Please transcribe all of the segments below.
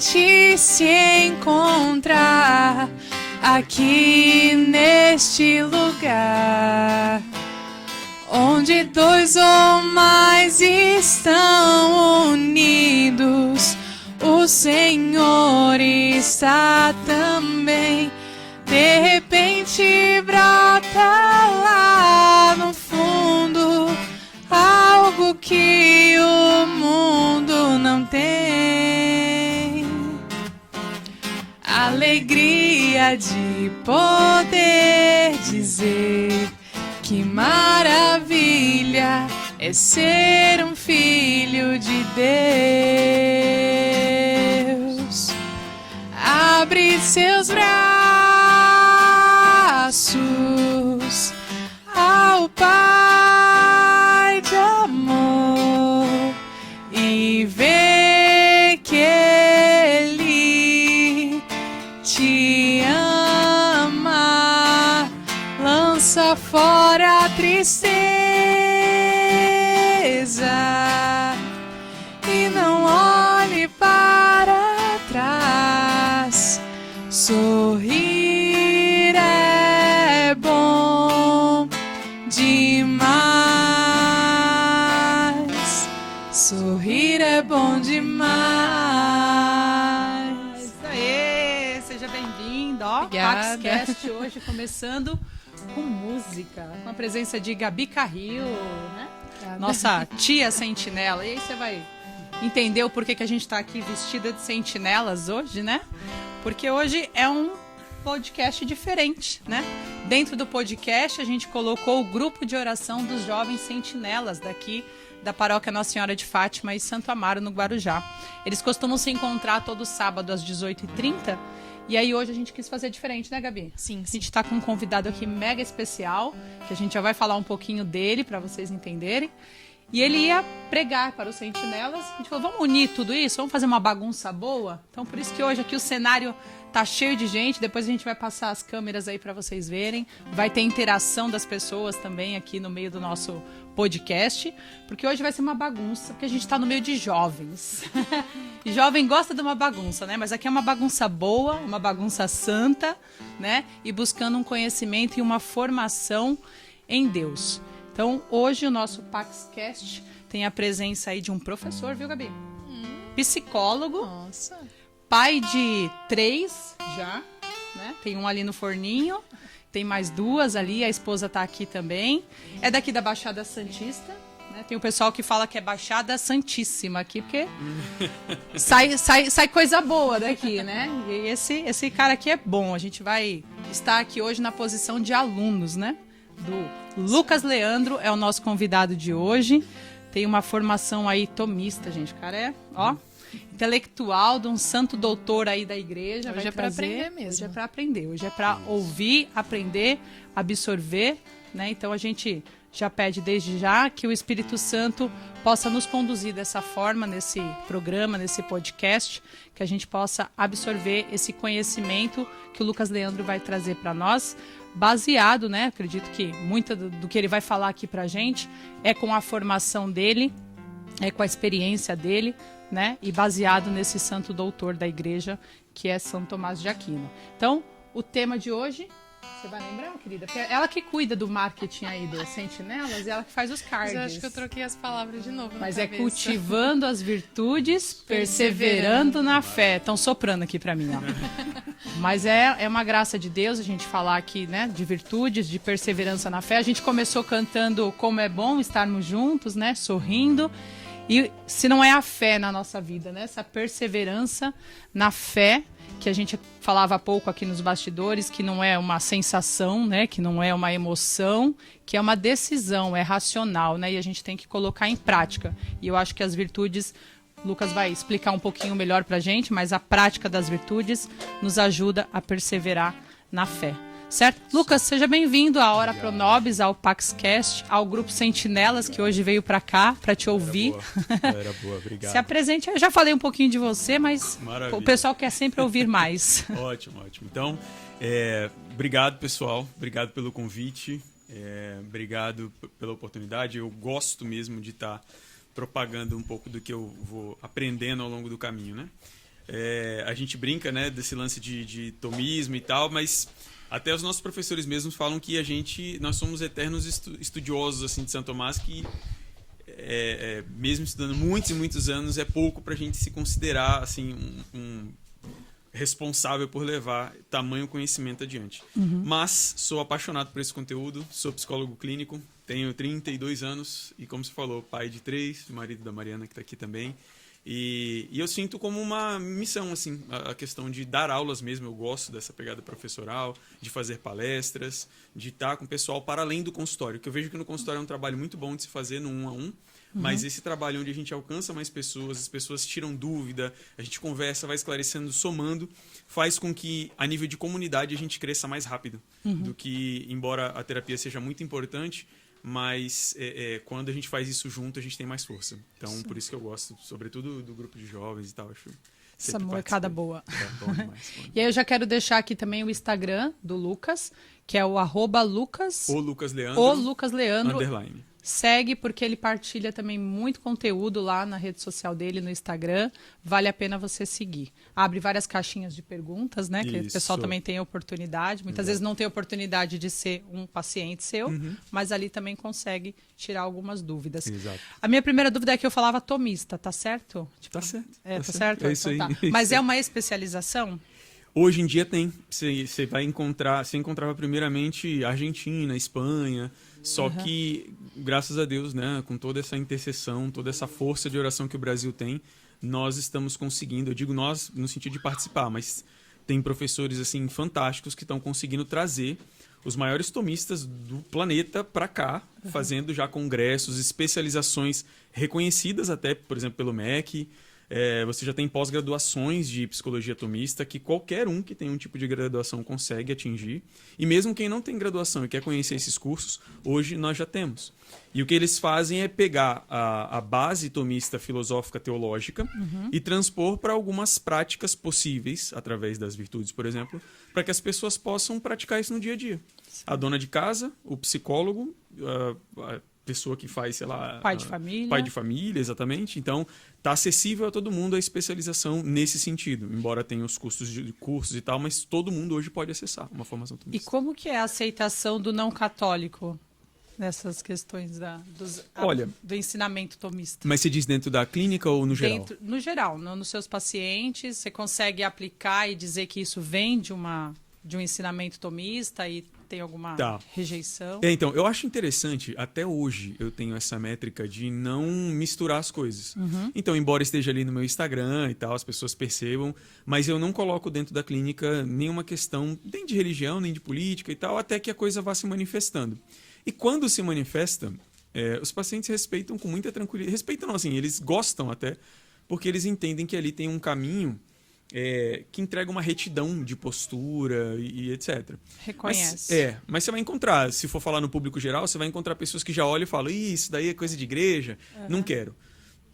repente se encontrar aqui neste lugar, onde dois ou mais estão unidos, o Senhor está também. De repente brota lá no fundo algo que o mundo não tem. Alegria de poder dizer que maravilha é ser um filho de Deus. Abre seus braços ao Pai de amor e vê que Ele te ama. Lança fora a tristeza e não olhe para trás. Sorrir é bom demais. Sorrir é bom demais. Aê, seja bem-vindo. Obrigada. PaxCast hoje começando com música, com a presença de Gabi Carril, né? Nossa tia sentinela. E aí você vai entender o porquê que a gente está aqui vestida de sentinelas hoje, né? Porque hoje é um podcast diferente, né? Dentro do podcast a gente colocou o grupo de oração dos jovens sentinelas daqui da paróquia Nossa Senhora de Fátima e Santo Amaro, no Guarujá. Eles costumam se encontrar todo sábado às 18h30. E aí hoje a gente quis fazer diferente, né, Gabi? Sim, A gente está com um convidado aqui mega especial, que a gente já vai falar um pouquinho dele para vocês entenderem. E ele ia pregar para os sentinelas. A gente falou, vamos unir tudo isso? Vamos fazer uma bagunça boa? Então, por isso que hoje aqui o cenário tá cheio de gente. Depois a gente vai passar as câmeras aí para vocês verem. Vai ter interação das pessoas também aqui no meio do nosso podcast. Porque hoje vai ser uma bagunça, porque a gente tá no meio de jovens. E jovem gosta de uma bagunça, né? Mas aqui é uma bagunça boa, uma bagunça santa, né? E buscando um conhecimento e uma formação em Deus. Então, hoje o nosso PaxCast tem a presença aí de um professor, viu, Gabi? Psicólogo. Nossa. Pai de 3 já, né? Tem um ali no forninho, tem mais 2 ali, a esposa tá aqui também. É daqui da Baixada Santista, né? Tem o pessoal que fala que é Baixada Santíssima aqui, porque sai coisa boa daqui, né? E esse cara aqui é bom. A gente vai estar aqui hoje na posição de alunos, né? Do Lucas Leandro é o nosso convidado de hoje. Tem uma formação aí tomista, gente. O cara é, ó, intelectual de um santo doutor aí da igreja. Hoje vai é para trazer. aprender mesmo. Hoje é para aprender. Hoje é para ouvir, aprender, absorver, né? Então a gente já pede desde já que o Espírito Santo possa nos conduzir dessa forma nesse programa, nesse podcast, que a gente possa absorver esse conhecimento que o Lucas Leandro vai trazer para nós, baseado, né? Acredito que muito do que ele vai falar aqui pra gente é com a formação dele, é com a experiência dele, né? E baseado nesse santo doutor da igreja, que é São Tomás de Aquino. Então, o tema de hoje, você vai lembrar, querida? Porque é ela que cuida do marketing aí dos sentinelas e ela que faz os cards. Mas eu acho que eu troquei as palavras de novo. Mas na é cabeça. cultivando as virtudes, perseverando na fé. Estão soprando aqui pra mim, ó. Mas é uma graça de Deus a gente falar aqui, né, de virtudes, de perseverança na fé. A gente começou cantando Como é Bom Estarmos Juntos, né, sorrindo. E se não é a fé na nossa vida, né, essa perseverança na fé, que a gente falava há pouco aqui nos bastidores, que não é uma sensação, né, que não é uma emoção, que é uma decisão, é racional, né, e a gente tem que colocar em prática. E eu acho que as virtudes, Lucas vai explicar um pouquinho melhor pra gente, mas a prática das virtudes nos ajuda a perseverar na fé. Certo? Lucas, seja bem-vindo à Hora Pro Nobis, ao PaxCast, ao Grupo Sentinelas, que hoje veio para cá para te ouvir. Era boa, obrigado. Se apresente. Eu já falei um pouquinho de você, mas Maravilha. o pessoal quer sempre ouvir mais. Ótimo, ótimo. Então, obrigado, pessoal. Obrigado pelo convite. Obrigado pela oportunidade. Eu gosto mesmo de estar propagando um pouco do que eu vou aprendendo ao longo do caminho, né? A gente brinca, né, desse lance de tomismo e tal, mas até os nossos professores mesmos falam que nós somos eternos estudiosos assim, de Santo Tomás, que mesmo estudando muitos e muitos anos, é pouco para a gente se considerar assim, um responsável por levar tamanho conhecimento adiante. Mas sou apaixonado por esse conteúdo, sou psicólogo clínico, tenho 32 anos e, como você falou, pai de 3, marido da Mariana, que está aqui também. E eu sinto como uma missão, assim, a questão de dar aulas mesmo. Eu gosto dessa pegada professoral, de fazer palestras, de estar com o pessoal para além do consultório. Que eu vejo que no consultório é um trabalho muito bom de se fazer no 1 a 1, mas esse trabalho onde a gente alcança mais pessoas, as pessoas tiram dúvida, a gente conversa, vai esclarecendo, somando, faz com que, a nível de comunidade, a gente cresça mais rápido do que, embora a terapia seja muito importante, mas quando a gente faz isso junto, a gente tem mais força. Então, por isso que eu gosto, sobretudo, do grupo de jovens e tal. Acho essa molecada boa. Bom demais, E aí eu já quero deixar aqui também o Instagram do Lucas, que é o @Lucas... O Lucas Leandro. O Lucas Leandro. _ Segue, porque ele partilha também muito conteúdo lá na rede social dele, no Instagram. Vale a pena você seguir. Abre várias caixinhas de perguntas, né? Que o pessoal também tem oportunidade. Muitas vezes não tem oportunidade de ser um paciente seu, mas ali também consegue tirar algumas dúvidas. Exato. A minha primeira dúvida é que eu falava tomista, tá certo? Tá certo. Tá certo? É isso então, aí. tá. Mas é uma especialização? Hoje em dia tem. Você vai encontrar... Você encontrava primeiramente Argentina, Espanha... Só que, graças a Deus, né, com toda essa intercessão, toda essa força de oração que o Brasil tem, nós estamos conseguindo, eu digo nós no sentido de participar, mas tem professores assim fantásticos que estão conseguindo trazer os maiores tomistas do planeta para cá, fazendo já congressos, especializações reconhecidas até, por exemplo, pelo MEC. Você já tem pós-graduações de psicologia tomista que qualquer um que tem um tipo de graduação consegue atingir. E mesmo quem não tem graduação e quer conhecer esses cursos, hoje nós já temos. E o que eles fazem é pegar a base tomista filosófica teológica e transpor para algumas práticas possíveis, através das virtudes, por exemplo, para que as pessoas possam praticar isso no dia a dia. Sim. A dona de casa, o psicólogo, a pessoa que faz, sei lá... Pai de família. Pai de família, exatamente. Então, está acessível a todo mundo a especialização nesse sentido. Embora tenha os custos de cursos e tal, mas todo mundo hoje pode acessar uma formação tomista. E como que é a aceitação do não católico nessas questões do ensinamento tomista? Mas você diz dentro da clínica ou no geral? No geral, nos seus pacientes, você consegue aplicar e dizer que isso vem de um ensinamento tomista e tem alguma rejeição? Então, eu acho interessante, até hoje eu tenho essa métrica de não misturar as coisas. Então, embora esteja ali no meu Instagram e tal, as pessoas percebam, mas eu não coloco dentro da clínica nenhuma questão nem de religião, nem de política e tal, até que a coisa vá se manifestando. E quando se manifesta, os pacientes respeitam com muita tranquilidade. Respeitam não, assim, eles gostam até, porque eles entendem que ali tem um caminho que entrega uma retidão de postura e etc. Reconhece. Mas você vai encontrar, se for falar no público geral, você vai encontrar pessoas que já olham e falam, isso daí é coisa de igreja, não quero.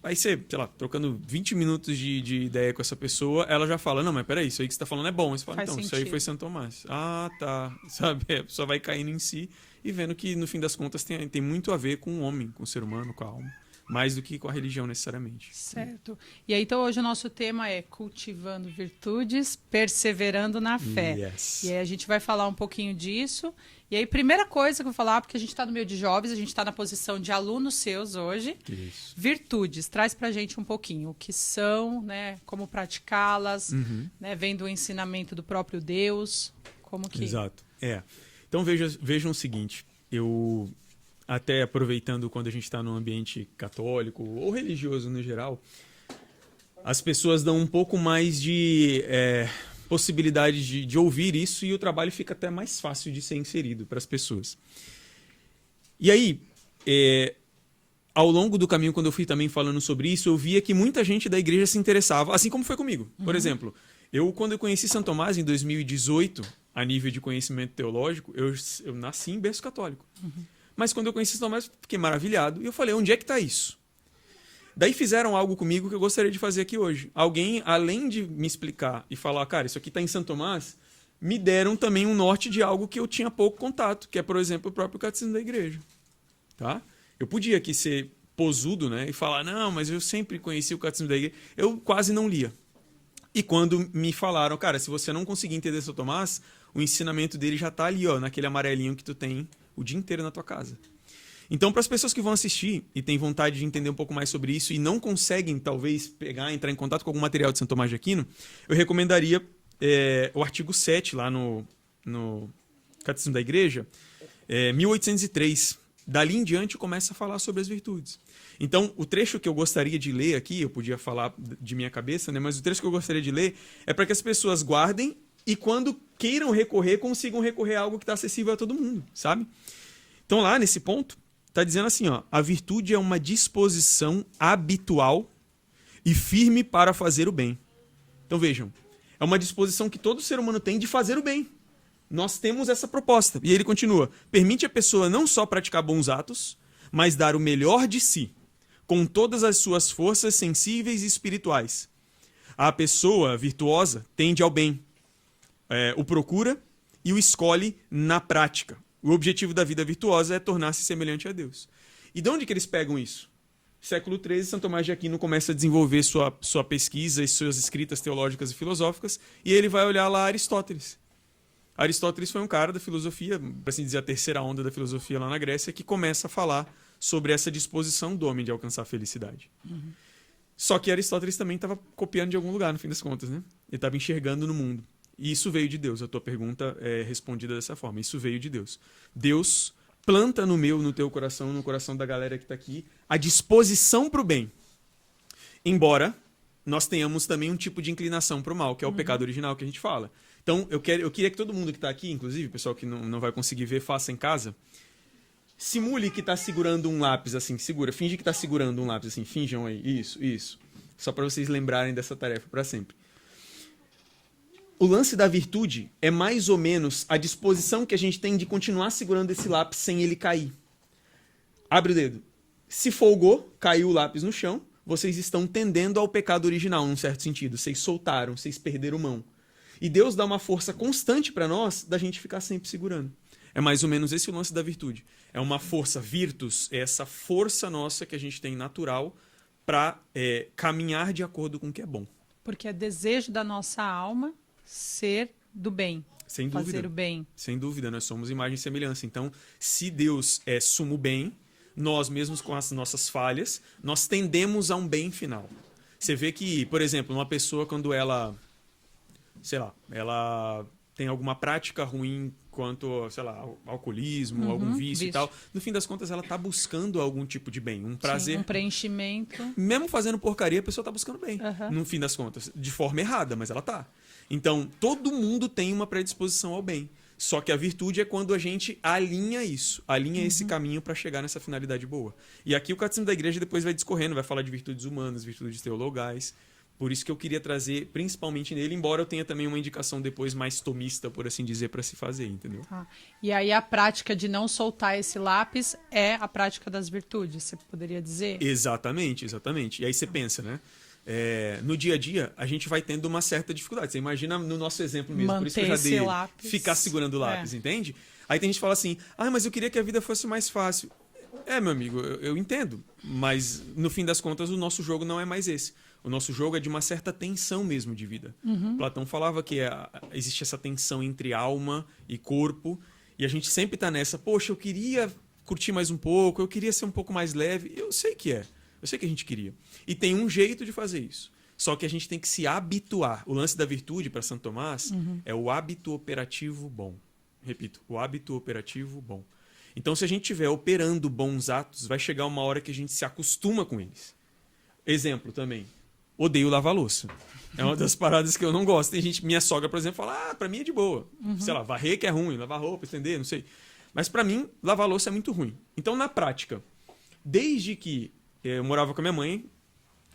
Aí você, sei lá, trocando 20 minutos de ideia com essa pessoa, ela já fala, não, mas peraí, isso aí que você está falando é bom. Aí você fala, então, isso aí foi Santo Tomás. Ah, tá. Sabe? A pessoa vai caindo em si e vendo que, no fim das contas, tem muito a ver com o homem, com o ser humano, com a alma. Mais do que com a religião, necessariamente. Certo. E aí, então, hoje o nosso tema é cultivando virtudes, perseverando na fé. Yes. E aí a gente vai falar um pouquinho disso. E aí, primeira coisa que eu vou falar, porque a gente está no meio de jovens, a gente está na posição de alunos seus hoje. Isso. Virtudes, traz pra gente um pouquinho o que são, né, como praticá-las, né, vendo o ensinamento do próprio Deus, como que... Exato. Então, vejam o seguinte, eu... Até aproveitando quando a gente está num ambiente católico ou religioso no geral, as pessoas dão um pouco mais de possibilidade de ouvir isso e o trabalho fica até mais fácil de ser inserido para as pessoas. E aí, ao longo do caminho, quando eu fui também falando sobre isso, eu via que muita gente da igreja se interessava, assim como foi comigo. Por exemplo, quando eu conheci Santo Tomás em 2018, a nível de conhecimento teológico, eu nasci em berço católico. Mas quando eu conheci Santo Tomás, fiquei maravilhado. E eu falei, onde é que está isso? Daí fizeram algo comigo que eu gostaria de fazer aqui hoje. Alguém, além de me explicar e falar, cara, isso aqui está em Santo Tomás, me deram também um norte de algo que eu tinha pouco contato, que é, por exemplo, o próprio Catecismo da Igreja. Tá? Eu podia aqui ser posudo, né, e falar, não, mas eu sempre conheci o Catecismo da Igreja. Eu quase não lia. E quando me falaram, cara, se você não conseguir entender São Tomás, o ensinamento dele já tá ali, ó, naquele amarelinho que tu tem o dia inteiro na tua casa. Então, para as pessoas que vão assistir e têm vontade de entender um pouco mais sobre isso e não conseguem, talvez, entrar em contato com algum material de São Tomás de Aquino, eu recomendaria o artigo 7 lá no Catecismo da Igreja, 1803. Dali em diante começa a falar sobre as virtudes. Então, o trecho que eu gostaria de ler aqui, eu podia falar de minha cabeça, né? Mas o trecho que eu gostaria de ler é para que as pessoas guardem e quando queiram recorrer, consigam recorrer a algo que está acessível a todo mundo, sabe? Então, lá nesse ponto, está dizendo assim, ó, a virtude é uma disposição habitual e firme para fazer o bem. Então, vejam, é uma disposição que todo ser humano tem de fazer o bem. Nós temos essa proposta. E ele continua, permite a pessoa não só praticar bons atos, mas dar o melhor de si, com todas as suas forças sensíveis e espirituais. A pessoa virtuosa tende ao bem, o procura e o escolhe na prática. O objetivo da vida virtuosa é tornar-se semelhante a Deus. E de onde que eles pegam isso? Século XIII, São Tomás de Aquino começa a desenvolver sua pesquisa e suas escritas teológicas e filosóficas, e ele vai olhar lá Aristóteles. Aristóteles foi um cara da filosofia, para assim dizer, a terceira onda da filosofia lá na Grécia, que começa a falar sobre essa disposição do homem de alcançar a felicidade. Uhum. Só que Aristóteles também estava copiando de algum lugar, no fim das contas, né? Ele estava enxergando no mundo. E isso veio de Deus. A tua pergunta é respondida dessa forma. Isso veio de Deus. Deus planta no teu coração, no coração da galera que está aqui, a disposição para o bem. Embora nós tenhamos também um tipo de inclinação para o mal, que é o pecado original que a gente fala. Então, eu queria que todo mundo que está aqui, inclusive, pessoal que não vai conseguir ver, faça em casa. Simule que está segurando um lápis assim, segura. Finge que está segurando um lápis assim, finjam aí. Isso. Só para vocês lembrarem dessa tarefa para sempre. O lance da virtude é mais ou menos a disposição que a gente tem de continuar segurando esse lápis sem ele cair. Abre o dedo. Se folgou, caiu o lápis no chão, vocês estão tendendo ao pecado original, num certo sentido. Vocês soltaram, vocês perderam mão. E Deus dá uma força constante para nós da gente ficar sempre segurando. É mais ou menos esse o lance da virtude. É uma força, virtus, é essa força nossa que a gente tem natural para caminhar de acordo com o que é bom. Porque é desejo da nossa alma ser do bem. Sem dúvida. Fazer o bem. Sem dúvida, nós somos imagem e semelhança. Então, se Deus é sumo bem, nós mesmos com as nossas falhas, nós tendemos a um bem final. Você vê que, por exemplo, uma pessoa quando ela, sei lá, ela tem alguma prática ruim quanto, sei lá, alcoolismo, algum vício e tal, no fim das contas ela está buscando algum tipo de bem, um prazer. Sim, um preenchimento. Mesmo fazendo porcaria, a pessoa está buscando bem, no fim das contas, de forma errada, mas ela está. Então, todo mundo tem uma predisposição ao bem. Só que a virtude é quando a gente alinha isso, alinha esse caminho para chegar nessa finalidade boa. E aqui o Catecismo da Igreja depois vai discorrendo, vai falar de virtudes humanas, virtudes teologais. Por isso que eu queria trazer principalmente nele, embora eu tenha também uma indicação depois mais tomista, por assim dizer, para se fazer, entendeu? Tá. E aí a prática de não soltar esse lápis é a prática das virtudes, você poderia dizer? Exatamente. E aí você pensa, né? No dia a dia, a gente vai tendo uma certa dificuldade. Você imagina no nosso exemplo mesmo, manter por isso que eu já dei lápis. Ficar segurando o lápis, entende? Aí tem gente que fala assim, mas eu queria que a vida fosse mais fácil. Meu amigo, eu entendo, mas no fim das contas o nosso jogo não é mais esse. O nosso jogo é de uma certa tensão mesmo de vida. Platão falava que existe essa tensão entre alma e corpo, e a gente sempre está nessa, poxa, eu queria curtir mais um pouco, eu queria ser um pouco mais leve. Eu sei que a gente queria. E tem um jeito de fazer isso. Só que a gente tem que se habituar. O lance da virtude para Santo Tomás é o hábito operativo bom. Repito, o hábito operativo bom. Então, se a gente estiver operando bons atos, vai chegar uma hora que a gente se acostuma com eles. Exemplo também. Odeio lavar louça. É uma das paradas que eu não gosto. Tem gente, minha sogra, por exemplo, fala, pra mim é de boa. Sei lá, varrer que é ruim, lavar roupa, estender, não sei. Mas pra mim, lavar louça é muito ruim. Então, na prática, desde que eu morava com a minha mãe,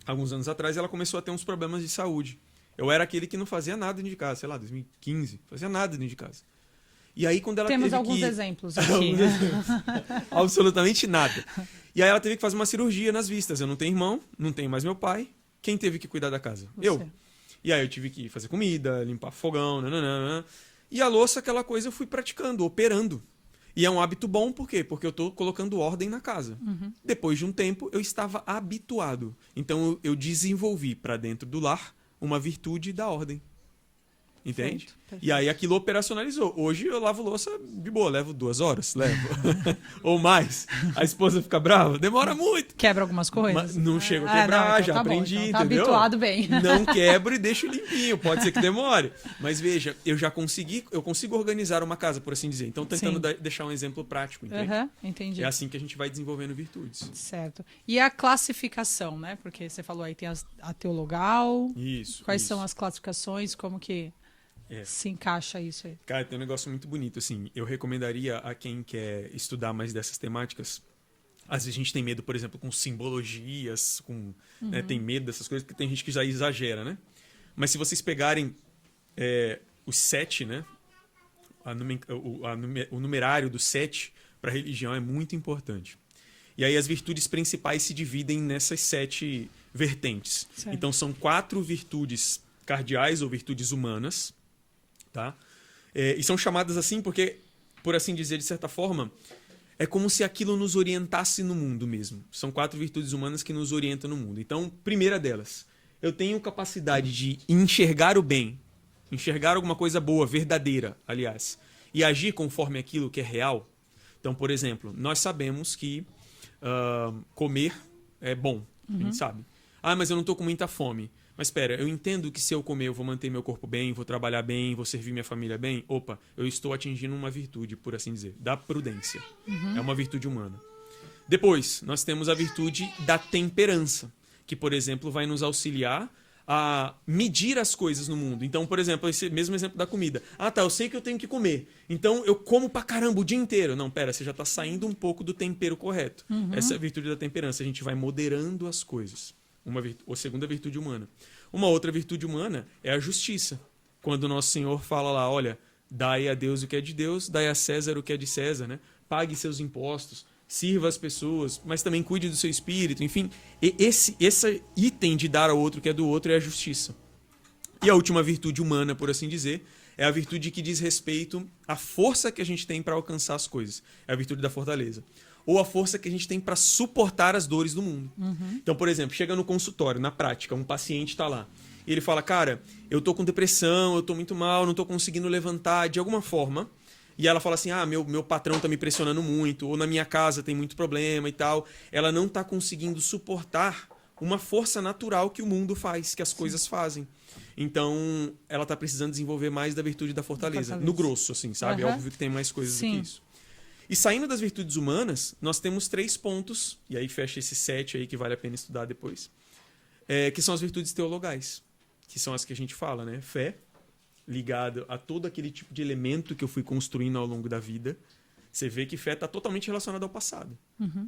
alguns anos atrás, ela começou a ter uns problemas de saúde. Eu era aquele que não fazia nada dentro de casa, sei lá, 2015, fazia nada dentro de casa. E aí, quando ela Temos alguns exemplos aqui. Absolutamente nada. E aí ela teve que fazer uma cirurgia nas vistas. Eu não tenho irmão, não tenho mais meu pai. Quem teve que cuidar da casa? Você. Eu. E aí eu tive que fazer comida, limpar fogão, nananana. E a louça, aquela coisa, eu fui praticando, operando. E é um hábito bom, por quê? Porque eu estou colocando ordem na casa. Depois de um tempo, eu estava habituado. Então eu desenvolvi para dentro do lar uma virtude da ordem. Entende? Perfeito. E aí aquilo operacionalizou. Hoje eu lavo louça de boa, levo 2 horas, levo. Ou mais. A esposa fica brava, demora muito. Quebra algumas coisas? Mas não chego a quebrar, não, então já tá aprendi, bom, então tá entendeu? habituado bem. Não quebro e deixo limpinho, pode ser que demore. Mas veja, eu consigo organizar uma casa, por assim dizer. Então tentando deixar um exemplo prático, entende? Entendi. É assim que a gente vai desenvolvendo virtudes. Certo. E a classificação, né? Porque você falou aí tem a teologal. Isso. Quais são as classificações? Como que se encaixa isso aí? Cara, tem um negócio muito bonito, assim. Eu recomendaria a quem quer estudar mais dessas temáticas. Às vezes a gente tem medo, por exemplo, com simbologias, né, tem medo dessas coisas, porque tem gente que já exagera, né? Mas se vocês pegarem os 7, né? O numerário do 7 para a religião é muito importante. E aí as virtudes principais se dividem nessas 7 vertentes. Certo. Então são 4 virtudes cardeais ou virtudes humanas, tá? E são chamadas assim porque, por assim dizer, de certa forma, é como se aquilo nos orientasse no mundo mesmo. São 4 virtudes humanas que nos orientam no mundo. Então, primeira delas, eu tenho capacidade de enxergar o bem, enxergar alguma coisa boa, verdadeira, aliás, e agir conforme aquilo que é real. Então, por exemplo, nós sabemos que comer é bom, a gente sabe. Ah, mas eu não estou com muita fome. Mas espera, eu entendo que se eu comer eu vou manter meu corpo bem, vou trabalhar bem, vou servir minha família bem. Opa, eu estou atingindo uma virtude, por assim dizer, da prudência. É uma virtude humana. Depois, nós temos a virtude da temperança, que, por exemplo, vai nos auxiliar a medir as coisas no mundo. Então, por exemplo, esse mesmo exemplo da comida. Ah, tá, eu sei que eu tenho que comer. Então, eu como pra caramba o dia inteiro. Não, pera, você já tá saindo um pouco do tempero correto. Essa é a virtude da temperança. A gente vai moderando as coisas. A segunda virtude humana. Uma outra virtude humana é a justiça. Quando o nosso Senhor fala lá, olha, dai a Deus o que é de Deus, dai a César o que é de César, né? Pague seus impostos, sirva as pessoas, mas também cuide do seu espírito, enfim. Esse item de dar ao outro o que é do outro é a justiça. E a última virtude humana, por assim dizer, é a virtude que diz respeito à força que a gente tem para alcançar as coisas. É a virtude da fortaleza. Ou a força que a gente tem para suportar as dores do mundo. Então, por exemplo, chega no consultório, na prática, um paciente está lá. E ele fala, cara, eu tô com depressão, eu tô muito mal, não tô conseguindo levantar de alguma forma. E ela fala assim, meu patrão tá me pressionando muito, ou na minha casa tem muito problema e tal. Ela não tá conseguindo suportar uma força natural que o mundo faz, que as coisas fazem. Então, ela tá precisando desenvolver mais da virtude da fortaleza. No grosso, assim, sabe? É óbvio que tem mais coisas do que isso. E saindo das virtudes humanas, nós temos 3 pontos, e aí fecha esse 7 aí que vale a pena estudar depois, que são as virtudes teologais, que são as que a gente fala, né? Fé, ligado a todo aquele tipo de elemento que eu fui construindo ao longo da vida. Você vê que fé está totalmente relacionada ao passado.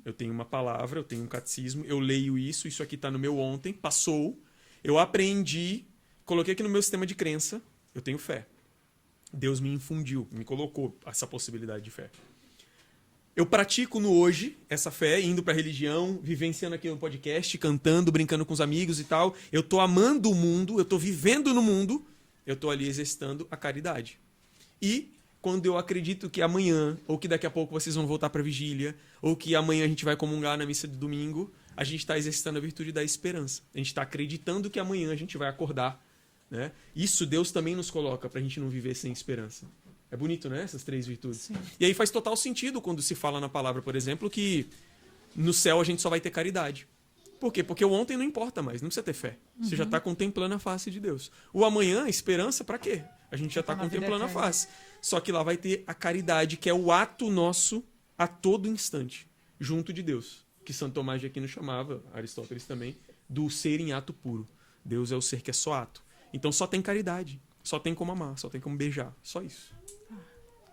Eu tenho uma palavra, eu tenho um catecismo, eu leio isso aqui está no meu ontem, passou, eu aprendi, coloquei aqui no meu sistema de crença, eu tenho fé. Deus me infundiu, me colocou essa possibilidade de fé. Eu pratico no hoje essa fé, indo para a religião, vivenciando aqui no podcast, cantando, brincando com os amigos e tal. Eu tô amando o mundo, eu tô vivendo no mundo, eu tô ali exercitando a caridade. E quando eu acredito que amanhã, ou que daqui a pouco vocês vão voltar para a vigília, ou que amanhã a gente vai comungar na missa de domingo, a gente está exercitando a virtude da esperança. A gente está acreditando que amanhã a gente vai acordar, né? Isso Deus também nos coloca para a gente não viver sem esperança. É bonito, né? Essas 3 virtudes. Sim. E aí faz total sentido quando se fala na palavra, por exemplo, que no céu a gente só vai ter caridade. Por quê? Porque o ontem não importa mais, não precisa ter fé. Você já está contemplando a face de Deus. O amanhã, esperança, para quê? A gente já está contemplando a face. Só que lá vai ter a caridade, que é o ato nosso a todo instante, junto de Deus. Que Santo Tomás de Aquino chamava, Aristóteles também, do ser em ato puro. Deus é o ser que é só ato. Então só tem caridade, só tem como amar, só tem como beijar, só isso.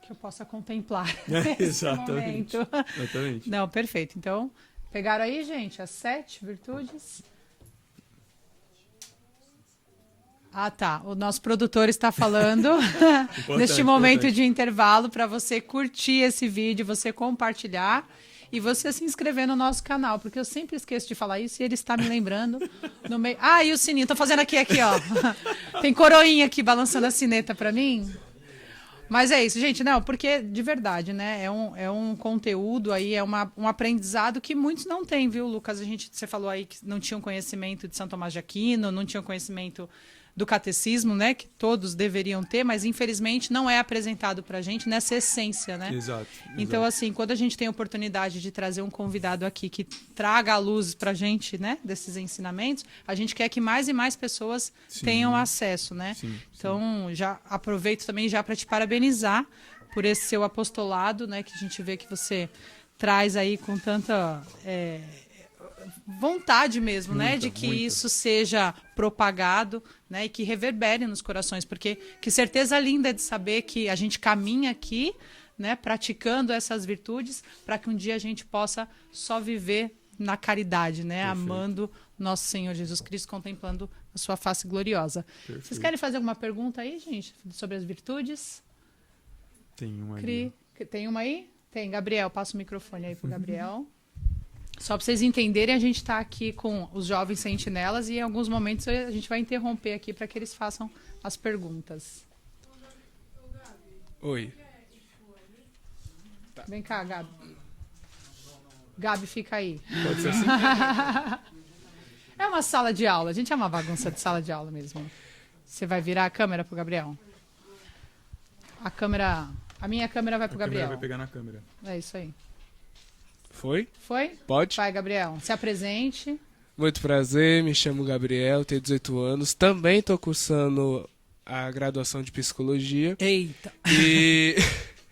Que eu possa contemplar Exatamente. momento. Exatamente. Não, perfeito. Então, pegaram aí, gente, as 7 virtudes? Ah, tá. O nosso produtor está falando neste momento de intervalo para você curtir esse vídeo, você compartilhar e você se inscrever no nosso canal, porque eu sempre esqueço de falar isso e ele está me lembrando no meio. Ah, e o sininho, tô fazendo aqui, ó. Tem coroinha aqui balançando a sineta para mim. Mas é isso, gente, não, porque de verdade, né, é um conteúdo aí, é um aprendizado que muitos não têm, viu, Lucas? Você falou aí que não tinham conhecimento de São Tomás de Aquino, não tinham conhecimento do catecismo, né? Que todos deveriam ter, mas infelizmente não é apresentado pra gente nessa essência, né? Exato. Então, assim, quando a gente tem a oportunidade de trazer um convidado aqui que traga a luz pra gente, né? Desses ensinamentos, a gente quer que mais e mais pessoas tenham acesso, né? Sim, então, já aproveito também já para te parabenizar por esse seu apostolado, né? Que a gente vê que você traz aí com tanta vontade mesmo, né? De que isso seja propagado, né? E que reverbere nos corações, porque que certeza linda é de saber que a gente caminha aqui, né? Praticando essas virtudes, para que um dia a gente possa só viver na caridade, né? Perfeito. Amando nosso Senhor Jesus Cristo, contemplando a sua face gloriosa. Perfeito. Vocês querem fazer alguma pergunta aí, gente, sobre as virtudes? Tem uma aí. Tem uma aí? Tem. Gabriel, passa o microfone aí pro Gabriel. Só para vocês entenderem, a gente está aqui com os jovens sentinelas e em alguns momentos a gente vai interromper aqui para que eles façam as perguntas. Oi. Vem cá, Gabi. Gabi, fica aí. Pode ser assim? É uma sala de aula. A gente é uma bagunça de sala de aula mesmo. Você vai virar a câmera pro Gabriel? A minha câmera vai pro Gabriel. Vai pegar na câmera. É isso aí. Foi? Foi? Pode? Vai, Gabriel. Se apresente. Muito prazer, me chamo Gabriel, tenho 18 anos. Também estou cursando a graduação de psicologia. Eita! E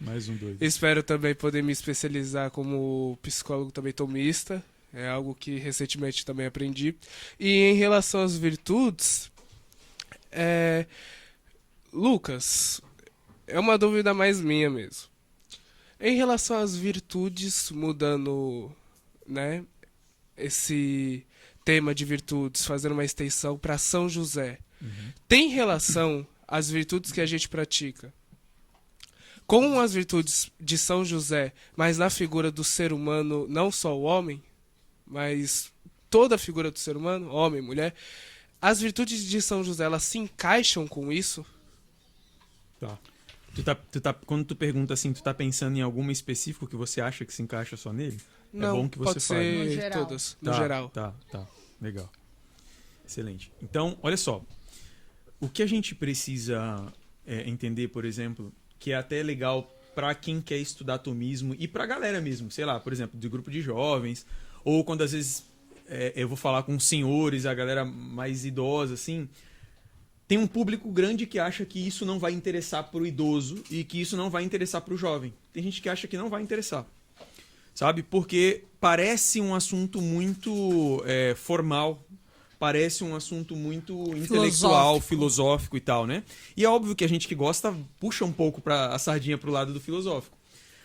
mais um doido. Espero também poder me especializar como psicólogo também tomista. É algo que recentemente também aprendi. E em relação às virtudes, Lucas, é uma dúvida mais minha mesmo. Em relação às virtudes, mudando, né, esse tema de virtudes, fazendo uma extensão para São José, tem relação às virtudes que a gente pratica com as virtudes de São José, mas na figura do ser humano, não só o homem, mas toda a figura do ser humano, homem, mulher, as virtudes de São José, elas se encaixam com isso? Tá. Quando tu pergunta assim, tu tá pensando em alguma específico que você acha que se encaixa só nele? Não, é bom que você pode fale. ser todas, no geral. Tá. Legal. Excelente. Então, olha só. O que a gente precisa entender, por exemplo, que é até legal para quem quer estudar atomismo e pra galera mesmo, sei lá, por exemplo, do grupo de jovens, ou quando às vezes eu vou falar com senhores, a galera mais idosa, assim, tem um público grande que acha que isso não vai interessar pro idoso e que isso não vai interessar pro jovem. Tem gente que acha que não vai interessar, sabe? Porque parece um assunto muito formal, parece um assunto muito intelectual, filosófico e tal, né? E é óbvio que a gente que gosta puxa um pouco a sardinha pro lado do filosófico.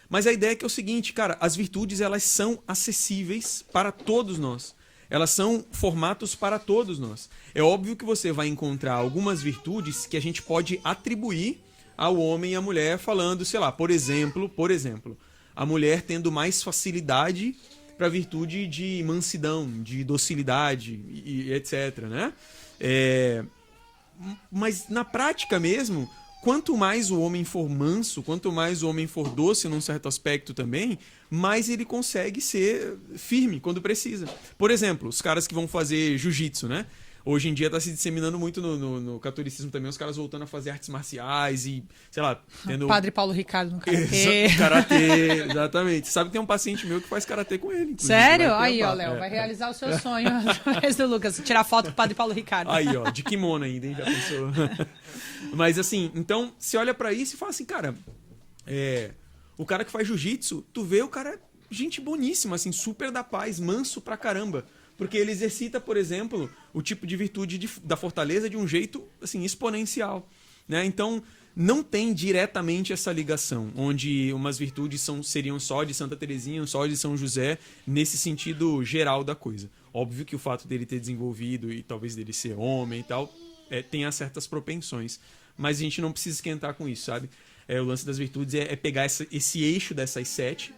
Mas a ideia é que é o seguinte, cara, as virtudes elas são acessíveis para todos nós. Elas são formatos para todos nós. É óbvio que você vai encontrar algumas virtudes que a gente pode atribuir ao homem e à mulher falando, sei lá, por exemplo, a mulher tendo mais facilidade para a virtude de mansidão, de docilidade e etc, né? Mas na prática mesmo, quanto mais o homem for manso, quanto mais o homem for doce num certo aspecto também, mais ele consegue ser firme quando precisa. Por exemplo, os caras que vão fazer jiu-jitsu, né? Hoje em dia está se disseminando muito no catolicismo também, os caras voltando a fazer artes marciais e, sei lá, tendo... Padre Paulo Ricardo no karatê. Karatê, exatamente. Sabe que tem um paciente meu que faz karatê com ele. Sério? Aí, ó, Léo, vai realizar o seu sonho através do Lucas, tirar foto com o Padre Paulo Ricardo. Aí, ó, de kimono ainda, hein? Já pensou? Mas assim, então, você olha pra isso e fala assim, cara, o cara que faz jiu-jitsu, tu vê o cara, gente boníssima, assim, super da paz, manso pra caramba. Porque ele exercita, por exemplo, o tipo de virtude da fortaleza de um jeito assim, exponencial, né? Então, não tem diretamente essa ligação, onde umas virtudes seriam só de Santa Teresinha, só de São José, nesse sentido geral da coisa. Óbvio que o fato dele ter desenvolvido e talvez dele ser homem e tal, tenha certas propensões. Mas a gente não precisa esquentar com isso, sabe? O lance das virtudes é pegar esse eixo dessas 7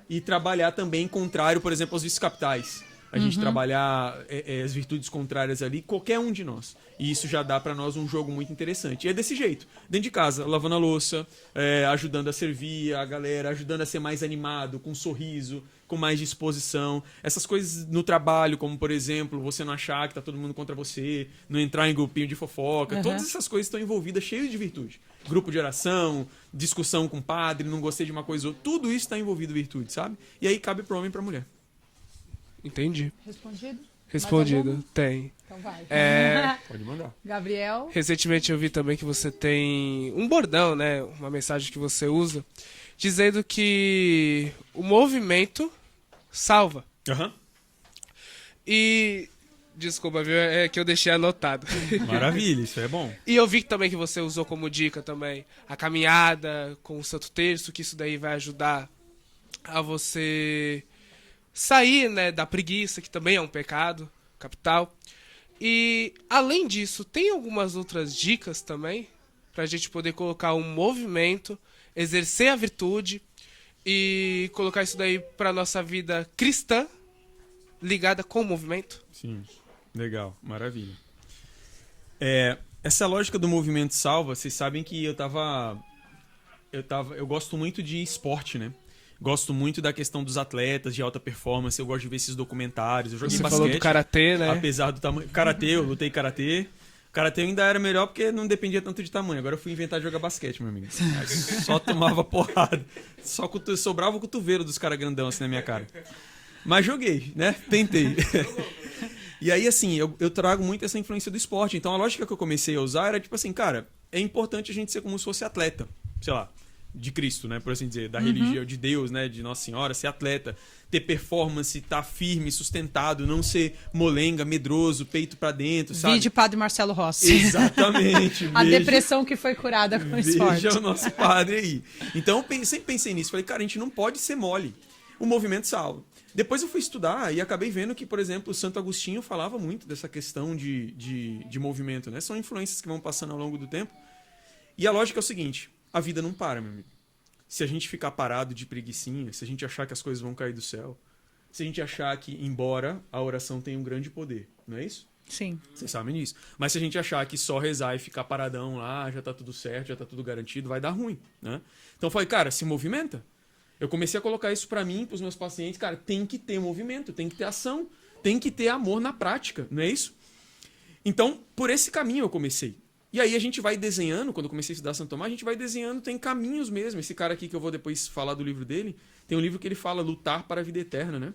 e trabalhar também contrário, por exemplo, aos vícios capitais. a gente trabalhar as virtudes contrárias ali, qualquer um de nós. E isso já dá pra nós um jogo muito interessante. E é desse jeito, dentro de casa, lavando a louça, ajudando a servir a galera, ajudando a ser mais animado, com um sorriso, com mais disposição. Essas coisas no trabalho, como por exemplo, você não achar que tá todo mundo contra você, não entrar em grupinho de fofoca, todas essas coisas estão envolvidas, cheias de virtude. Grupo de oração, discussão com o padre, não gostei de uma coisa ou outra, tudo isso está envolvido em virtude, sabe? E aí cabe pro homem e pra mulher. Entendi. Respondido? Respondido. Tem. Então vai. Pode mandar. Gabriel. Recentemente eu vi também que você tem um bordão, né? Uma mensagem que você usa, dizendo que o movimento salva. Aham. E... Desculpa, viu? É que eu deixei anotado. Maravilha, isso é bom. E eu vi também que você usou como dica também a caminhada com o Santo Terço, que isso daí vai ajudar a você sair, né, da preguiça, que também é um pecado capital. E, além disso, tem algumas outras dicas também pra gente poder colocar um movimento, exercer a virtude e colocar isso daí pra nossa vida cristã ligada com o movimento? Sim, legal, maravilha. Essa lógica do movimento salva, vocês sabem que eu gosto muito de esporte, né? Gosto muito da questão dos atletas de alta performance, eu gosto de ver esses documentários. Eu joguei Você basquete. falou do karatê, né? Apesar do tamanho. Karatê, eu lutei karatê. Karatê ainda era melhor porque não dependia tanto de tamanho. Agora eu fui inventar de jogar basquete, meu amigo. Aí só tomava porrada. Só sobrava o cotovelo dos caras grandão assim na minha cara. Mas joguei, né? Tentei. E aí, assim, eu trago muito essa influência do esporte. Então a lógica que eu comecei a usar era tipo assim, cara, é importante a gente ser como se fosse atleta. Sei lá, de Cristo, né? Por assim dizer, da religião de Deus, né? De Nossa Senhora, ser atleta, ter performance, estar firme, sustentado, não ser molenga, medroso, peito pra dentro, sabe? Vídeo Padre Marcelo Rossi. Exatamente. A depressão que foi curada com o esporte. Veja o nosso padre aí. Então eu sempre pensei nisso. Falei, cara, a gente não pode ser mole. O movimento salva. Depois eu fui estudar e acabei vendo que, por exemplo, o Santo Agostinho falava muito dessa questão de movimento, né? São influências que vão passando ao longo do tempo. E a lógica é o seguinte: a vida não para, meu amigo. Se a gente ficar parado de preguicinha, se a gente achar que as coisas vão cair do céu, se a gente achar que, embora a oração tenha um grande poder, não é isso? Sim. Vocês sabem disso. Mas se a gente achar que só rezar e ficar paradão lá, já tá tudo certo, já tá tudo garantido, vai dar ruim, né? Então eu falei, cara, se movimenta. Eu comecei a colocar isso pra mim, pros meus pacientes, cara, tem que ter movimento, tem que ter ação, tem que ter amor na prática, não é isso? Então, por esse caminho eu comecei. E aí a gente vai desenhando, quando eu comecei a estudar Santo Tomás, a gente vai desenhando, tem caminhos mesmo. Esse cara aqui que eu vou depois falar do livro dele, tem um livro que ele fala Lutar para a Vida Eterna, né?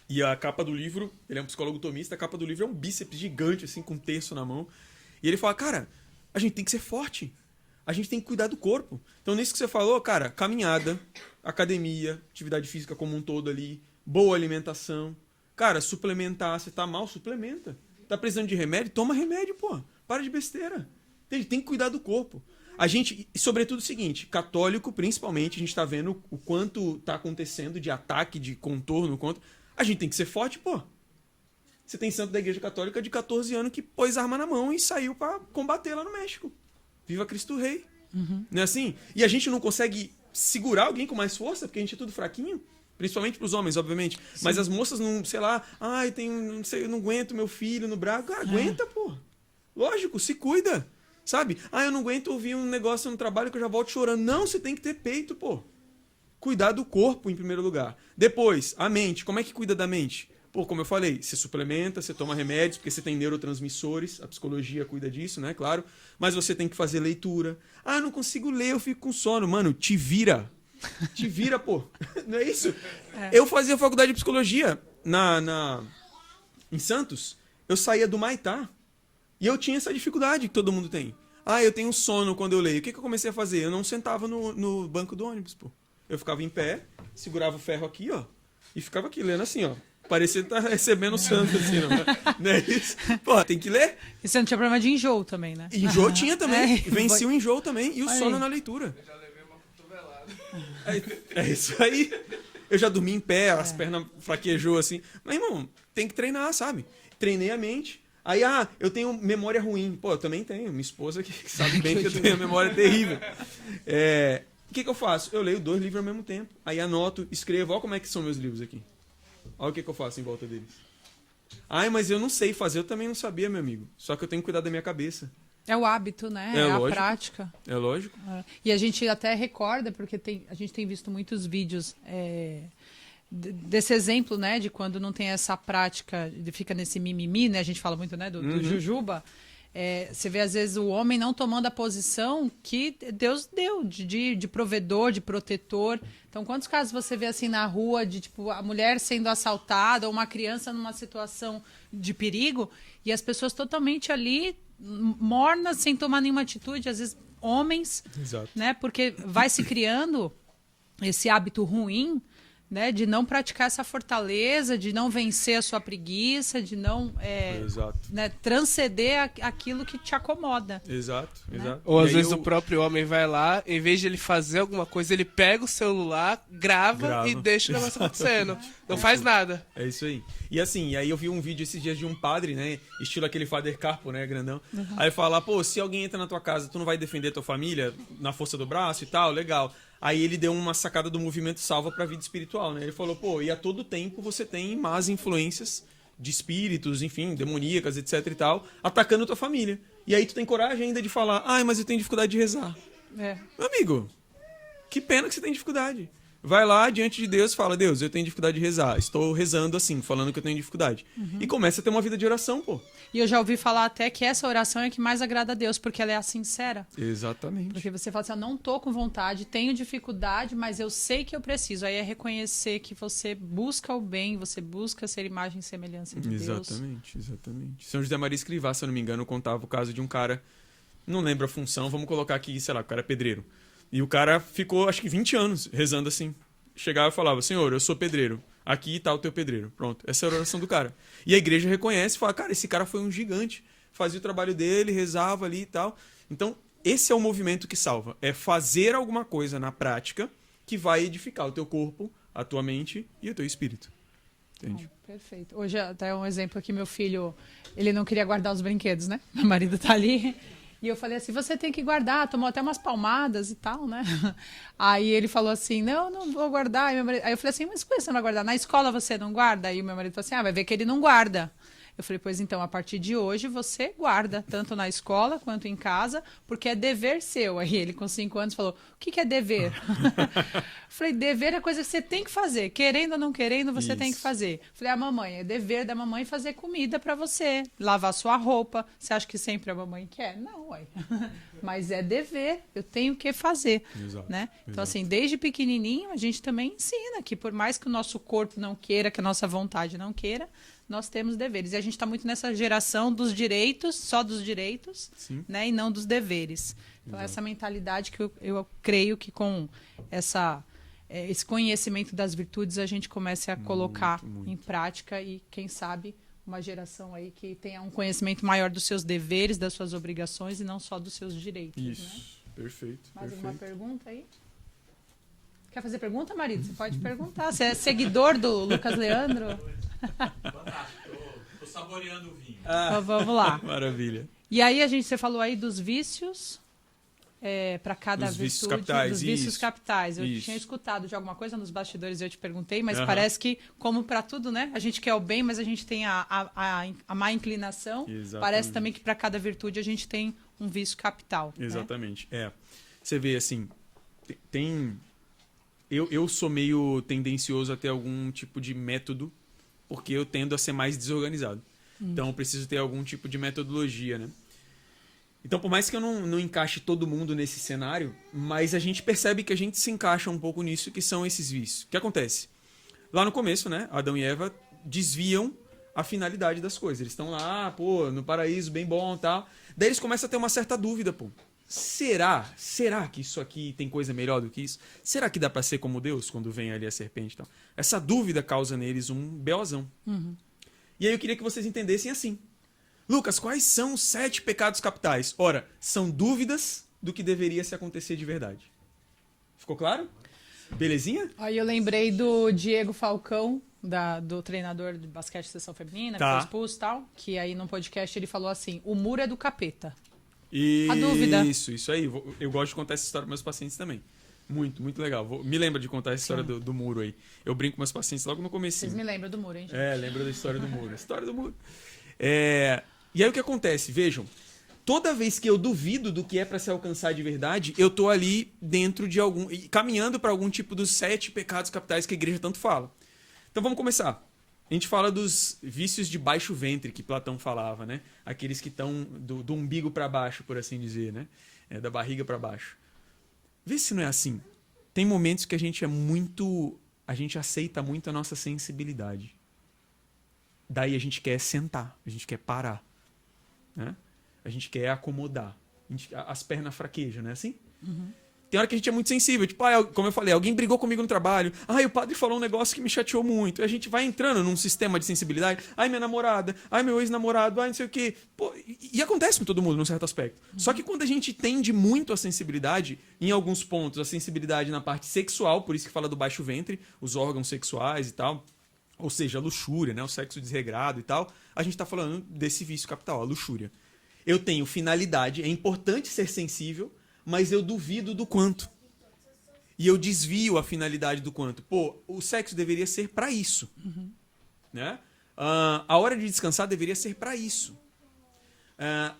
E a capa do livro, ele é um psicólogo tomista, a capa do livro é um bíceps gigante, assim, com um terço na mão. E ele fala, cara, a gente tem que ser forte. A gente tem que cuidar do corpo. Então, nisso que você falou, cara, caminhada, academia, atividade física como um todo ali, boa alimentação. Cara, suplementar. Você tá mal, suplementa. Tá precisando de remédio? Toma remédio, pô. Para de besteira. Tem que cuidar do corpo. A gente, e sobretudo o seguinte, católico principalmente, a gente tá vendo o quanto tá acontecendo de ataque, de contorno contra. A gente tem que ser forte, pô. Você tem santo da Igreja Católica de 14 anos que pôs arma na mão e saiu pra combater lá no México. Viva Cristo Rei. Não é assim? E a gente não consegue segurar alguém com mais força, porque a gente é tudo fraquinho. Principalmente pros homens, obviamente. Sim. Mas as moças não, sei lá, não sei, eu não aguento meu filho no braço. Cara, aguenta, pô. Lógico, se cuida. Sabe? Eu não aguento ouvir um negócio no trabalho que eu já volto chorando. Não, você tem que ter peito, pô. Cuidar do corpo em primeiro lugar. Depois, a mente. Como é que cuida da mente? Pô, como eu falei, você suplementa, você toma remédios, porque você tem neurotransmissores, a psicologia cuida disso, né? Claro. Mas você tem que fazer leitura. Eu não consigo ler, eu fico com sono. Mano, te vira. Te vira, pô. Não é isso? Eu fazia faculdade de psicologia em Santos. Eu saía do Maitá. E eu tinha essa dificuldade que todo mundo tem. Eu tenho sono quando eu leio. O que eu comecei a fazer? Eu não sentava no banco do ônibus, pô. Eu ficava em pé, segurava o ferro aqui, ó. E ficava aqui lendo assim, ó. Parecia que tá recebendo o santo, assim, não é isso? Pô, tem que ler. E você não tinha problema de enjoo também, né? Enjoo tinha também. Vencia o enjoo também. E o sono na leitura. Eu já levei uma cotovelada. É isso aí. Eu já dormi em pé, as pernas fraquejou assim. Mas, irmão, tem que treinar, sabe? Treinei a mente. Aí, eu tenho memória ruim. Pô, eu também tenho. Minha esposa que sabe bem que eu tenho a memória terrível. O que eu faço? Eu leio 2 livros ao mesmo tempo. Aí anoto, escrevo. Olha como é que são meus livros aqui. Olha o que eu faço em volta deles. Ai, mas eu não sei fazer. Eu também não sabia, meu amigo. Só que eu tenho que cuidar da minha cabeça. É o hábito, né? É A lógico. prática. É lógico. É. E a gente até recorda, porque a gente tem visto muitos vídeos desse exemplo, né? De quando não tem essa prática, fica nesse mimimi, né? A gente fala muito, né? Do jujuba. Você vê, às vezes, o homem não tomando a posição que Deus deu, de provedor, de protetor. Então, quantos casos você vê assim na rua, de tipo, a mulher sendo assaltada, ou uma criança numa situação de perigo, e as pessoas totalmente ali, mornas, sem tomar nenhuma atitude, às vezes homens, Exato. né? Porque vai se criando esse hábito ruim, né, de não praticar essa fortaleza, de não vencer a sua preguiça, de não Exato. né, transcender aquilo que te acomoda. Exato. Ou E às aí vezes o próprio homem vai lá, em vez de ele fazer alguma coisa, ele pega o celular, grava. E deixa o negócio acontecendo. Não faz nada. É isso aí. E assim, e aí eu vi um vídeo esses dias de um padre, né? Estilo aquele Father Carpo, né? Grandão. Aí ele fala, pô, se alguém entra na tua casa, tu não vai defender tua família na força do braço e tal? Legal. Aí ele deu uma sacada do movimento Salva pra Vida Espiritual, né? Ele falou, pô, e a todo tempo você tem más influências de espíritos, enfim, demoníacas, etc e tal, atacando tua família. E aí tu tem coragem ainda de falar, ai, mas eu tenho dificuldade de rezar. É. Meu amigo, que pena que você tem dificuldade. Vai lá diante de Deus e fala, Deus, eu tenho dificuldade de rezar. Estou rezando assim, falando que eu tenho dificuldade. E começa a ter uma vida de oração, pô. E eu já ouvi falar até que essa oração é a que mais agrada a Deus, porque ela é a sincera. Exatamente. Porque você fala assim, eu não tô com vontade, tenho dificuldade, mas eu sei que eu preciso. Aí é reconhecer que você busca o bem, você busca ser imagem e semelhança de Deus. Exatamente. São José Maria Escrivá, se eu não me engano, contava o caso de um cara, não lembro a função, vamos colocar aqui, sei lá, o cara é pedreiro. E o cara ficou, acho que 20 anos rezando assim. Chegava e falava, Senhor, eu sou pedreiro. Aqui tá o teu pedreiro. Pronto. Essa era a oração do cara. E a igreja reconhece e fala, cara, esse cara foi um gigante. Fazia o trabalho dele, rezava ali e tal. Então, esse é o movimento que salva. É fazer alguma coisa na prática que vai edificar o teu corpo, a tua mente e o teu espírito. Entende? Perfeito. Hoje até um exemplo aqui, meu filho, ele não queria guardar os brinquedos, né? Meu marido tá ali. E eu falei assim, você tem que guardar, tomou até umas palmadas e tal, né? Aí ele falou assim, não vou guardar. Aí eu falei assim, mas por que você não vai guardar? Na escola você não guarda? Aí o meu marido falou assim, vai ver que ele não guarda. Eu falei, pois então, a partir de hoje você guarda, tanto na escola quanto em casa, porque é dever seu. Aí ele, com 5 anos, falou, o que é dever? Eu falei, dever é coisa que você tem que fazer. Querendo ou não querendo, você tem que fazer. Eu falei, mamãe, é dever da mamãe fazer comida pra você, lavar sua roupa. Você acha que sempre a mamãe quer? Não, ué. Mas é dever, eu tenho que fazer. Exato, né? Então, exato. assim, desde pequenininho, a gente também ensina que por mais que o nosso corpo não queira, que a nossa vontade não queira, nós temos deveres. E a gente está muito nessa geração dos direitos, só dos direitos, né, e não dos deveres. Então, essa mentalidade que eu creio que com esse conhecimento das virtudes a gente comece a colocar em prática e, quem sabe, uma geração aí que tenha um conhecimento maior dos seus deveres, das suas obrigações e não só dos seus direitos. Isso, né? perfeito. Mais alguma pergunta aí? Quer fazer pergunta, marido? Você pode perguntar. Você é seguidor do Lucas Leandro? Fantástico, tô saboreando o vinho. Então, vamos lá. Maravilha. E aí você falou aí dos vícios para cada Dos vícios virtude, capitais, dos vícios isso. capitais. Eu Isso. tinha escutado de alguma coisa nos bastidores e eu te perguntei, mas parece que, como para tudo, né? A gente quer o bem, mas a gente tem a má inclinação. Exatamente. Parece também que para cada virtude a gente tem um vício capital. né? Exatamente. Você vê assim, eu sou meio tendencioso a ter algum tipo de método, porque eu tendo a ser mais desorganizado. Então eu preciso ter algum tipo de metodologia, né? Então, por mais que eu não encaixe todo mundo nesse cenário, mas a gente percebe que a gente se encaixa um pouco nisso, que são esses vícios. O que acontece? Lá no começo, né, Adão e Eva desviam a finalidade das coisas. Eles estão lá, pô, no paraíso, bem bom e tal. Daí eles começam a ter uma certa dúvida, pô. Será que isso aqui tem coisa melhor do que isso? Será que dá pra ser como Deus quando vem ali a serpente e tal? Essa dúvida causa neles um beozão. E aí eu queria que vocês entendessem assim. Lucas, quais são os 7 pecados capitais? Ora, são dúvidas do que deveria se acontecer de verdade. Ficou claro? Belezinha? Aí eu lembrei do Diego Falcão, do treinador de basquete de seleção feminina, que foi expulso e tal, que aí no podcast ele falou assim, o muro é do capeta. A dúvida. Isso aí. Eu gosto de contar essa história para meus pacientes também. Muito, muito legal. Me lembra de contar essa história do muro aí. Eu brinco com meus pacientes logo no comecinho. Vocês me lembram do muro, hein, gente? Lembra da história do muro. História do muro. E aí o que acontece? Vejam, toda vez que eu duvido do que é para se alcançar de verdade, eu tô ali dentro de caminhando para algum tipo dos 7 pecados capitais que a igreja tanto fala. Então vamos começar. A gente fala dos vícios de baixo ventre que Platão falava, né? Aqueles que estão do umbigo para baixo, por assim dizer, né? Da barriga para baixo. Vê se não é assim. Tem momentos que a gente aceita muito a nossa sensibilidade. Daí a gente quer sentar, a gente quer parar, né? A gente quer acomodar. As pernas fraquejam, não é assim? Uhum. Tem hora que a gente é muito sensível. Tipo, como eu falei, alguém brigou comigo no trabalho. O padre falou um negócio que me chateou muito. E a gente vai entrando num sistema de sensibilidade. Minha namorada. Meu ex-namorado. Não sei o quê. Pô, e acontece com todo mundo, num certo aspecto. Uhum. Só que quando a gente tende muito a sensibilidade, em alguns pontos, a sensibilidade na parte sexual, por isso que fala do baixo ventre, os órgãos sexuais e tal, ou seja, a luxúria, né, o sexo desregrado e tal, a gente está falando desse vício capital, a luxúria. Eu tenho finalidade, é importante ser sensível, mas eu duvido do quanto. E eu desvio a finalidade do quanto. Pô, o sexo deveria ser para isso. Uhum. Né? A hora de descansar deveria ser para isso.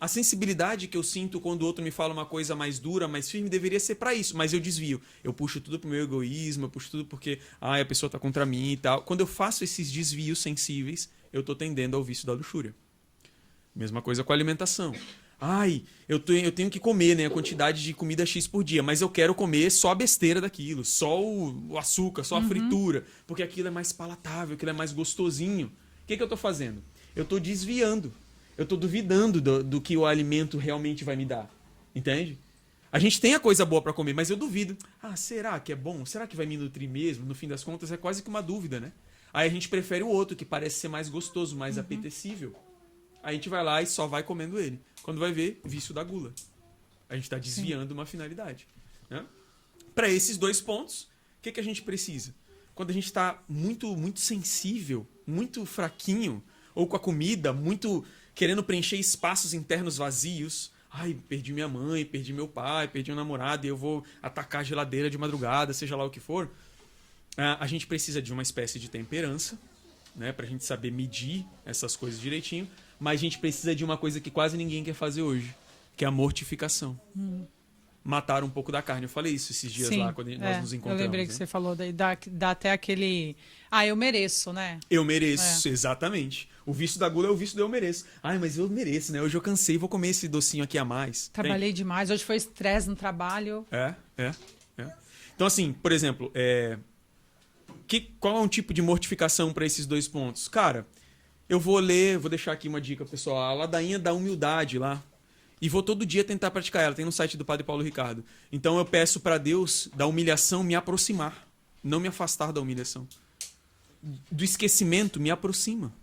A sensibilidade que eu sinto quando o outro me fala uma coisa mais dura, mais firme, deveria ser para isso. Mas eu desvio. Eu puxo tudo pro meu egoísmo, eu puxo tudo porque a pessoa tá contra mim e tal. Quando eu faço esses desvios sensíveis, eu tô tendendo ao vício da luxúria. Mesma coisa com a alimentação. Eu tenho que comer, né, a quantidade de comida X por dia, mas eu quero comer só a besteira daquilo, só o açúcar, só a fritura, porque aquilo é mais palatável, aquilo é mais gostosinho. O que eu tô fazendo? Eu tô desviando. Eu tô duvidando do que o alimento realmente vai me dar. Entende? A gente tem a coisa boa para comer, mas eu duvido. Será que é bom? Será que vai me nutrir mesmo? No fim das contas, é quase que uma dúvida, né? Aí a gente prefere o outro, que parece ser mais gostoso, mais apetecível. Aí a gente vai lá e só vai comendo ele. Quando vai ver, vício da gula. A gente está desviando uma finalidade. Né? Para esses 2 pontos, o que a gente precisa? Quando a gente está muito, muito sensível, muito fraquinho, ou com a comida, muito querendo preencher espaços internos vazios. Perdi minha mãe, perdi meu pai, perdi um namorado e eu vou atacar a geladeira de madrugada, seja lá o que for. A gente precisa de uma espécie de temperança, né, para a gente saber medir essas coisas direitinho. Mas a gente precisa de uma coisa que quase ninguém quer fazer hoje, que é a mortificação. Matar um pouco da carne. Eu falei isso esses dias lá, quando nós nos encontramos. Eu lembrei que você falou, daí dá até aquele... eu mereço, né? Eu mereço, exatamente. O vício da gula é o vício do eu mereço. Mas eu mereço, né? Hoje eu cansei, vou comer esse docinho aqui a mais. Trabalhei demais, hoje foi estresse no trabalho. Então, assim, por exemplo, qual é um tipo de mortificação para esses 2 pontos? Cara... Eu vou deixar aqui uma dica, pessoal, a ladainha da humildade lá. E vou todo dia tentar praticar ela. Tem no site do Padre Paulo Ricardo. Então eu peço para Deus, da humilhação, me aproximar. Não me afastar da humilhação. Do esquecimento, me aproxima.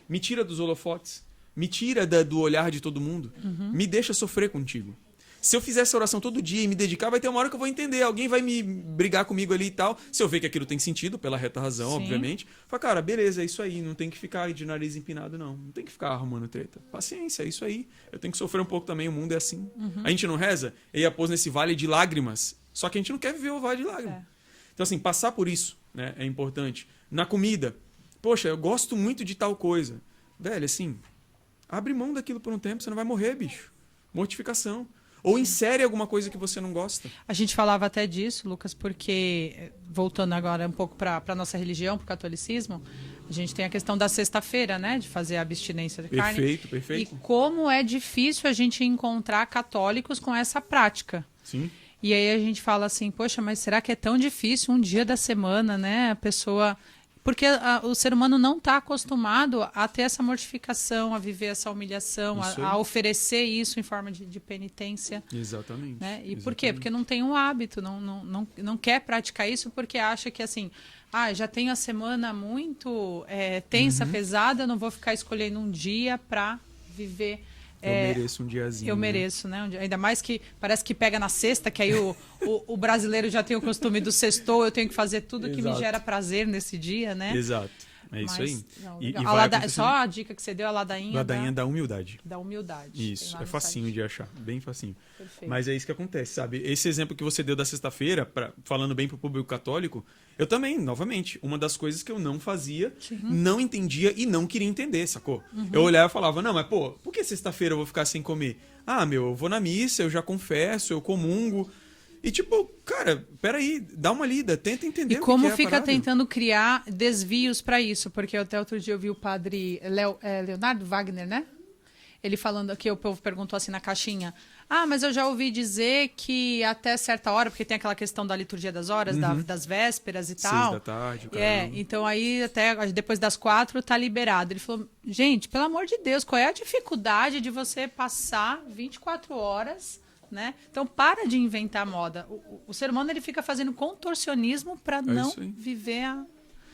Me tira dos holofotes. Me tira do olhar de todo mundo. Me deixa sofrer contigo. Se eu fizer essa oração todo dia e me dedicar, vai ter uma hora que eu vou entender. Alguém vai me brigar comigo ali e tal. Se eu ver que aquilo tem sentido, pela reta razão, obviamente. Fala, cara, beleza, é isso aí. Não tem que ficar de nariz empinado, não. Não tem que ficar arrumando treta. Paciência, é isso aí. Eu tenho que sofrer um pouco também, o mundo é assim. A gente não reza? Ele pôs nesse vale de lágrimas. Só que a gente não quer viver o vale de lágrimas. Então, assim, passar por isso, né, é importante. Na comida. Poxa, eu gosto muito de tal coisa. Velho, assim, abre mão daquilo por um tempo, você não vai morrer, bicho. Mortificação. Ou insere alguma coisa que você não gosta. A gente falava até disso, Lucas, porque, voltando agora um pouco para a nossa religião, para o catolicismo, a gente tem a questão da sexta-feira, né? De fazer a abstinência de carne. Perfeito. E como é difícil a gente encontrar católicos com essa prática. Sim. E aí a gente fala assim, poxa, mas será que é tão difícil um dia da semana, né? A pessoa... Porque o ser humano não está acostumado a ter essa mortificação, a viver essa humilhação, a oferecer isso em forma de penitência. Exatamente. Né? E por quê? Porque não tem um hábito, não quer praticar isso porque acha que assim, já tenho a semana muito tensa, pesada, não vou ficar escolhendo um dia para viver... Eu mereço um diazinho. Eu mereço, né? Ainda mais que parece que pega na sexta, que aí o brasileiro já tem o costume do sextou, eu tenho que fazer tudo que me gera prazer nesse dia, né? Exato. É isso Mas, aí. não, E legal. vai acontecendo- Só a dica que você deu, a ladainha, Ladainha da humildade. da humildade. Tem Isso, lá é no facinho site. de achar, bem facinho. Perfeito. Mas é isso que acontece, sabe? Esse exemplo que você deu da sexta-feira, falando bem pro público católico, eu também, novamente, uma das coisas que eu não fazia, não entendia e não queria entender, sacou? Eu olhava e falava, não, mas pô, por que sexta-feira eu vou ficar sem comer? Ah, meu, eu vou na missa, eu já confesso, eu comungo. E tipo, cara, peraí, dá uma lida, tenta entender E o que como que é a fica parada. tentando criar desvios para isso? Porque até outro dia eu vi o padre Leonardo Wagner, né? Ele falando aqui, o povo perguntou assim na caixinha: ah, mas eu já ouvi dizer que até certa hora, porque tem aquela questão da liturgia das horas, das vésperas e 6 tal. da tarde, o É, caramba. então aí até depois das 4 tá liberado. Ele falou: gente, pelo amor de Deus, qual é a dificuldade de você passar 24 horas, né? Então para de inventar moda. O ser humano ele fica fazendo contorcionismo para não isso aí. viver a...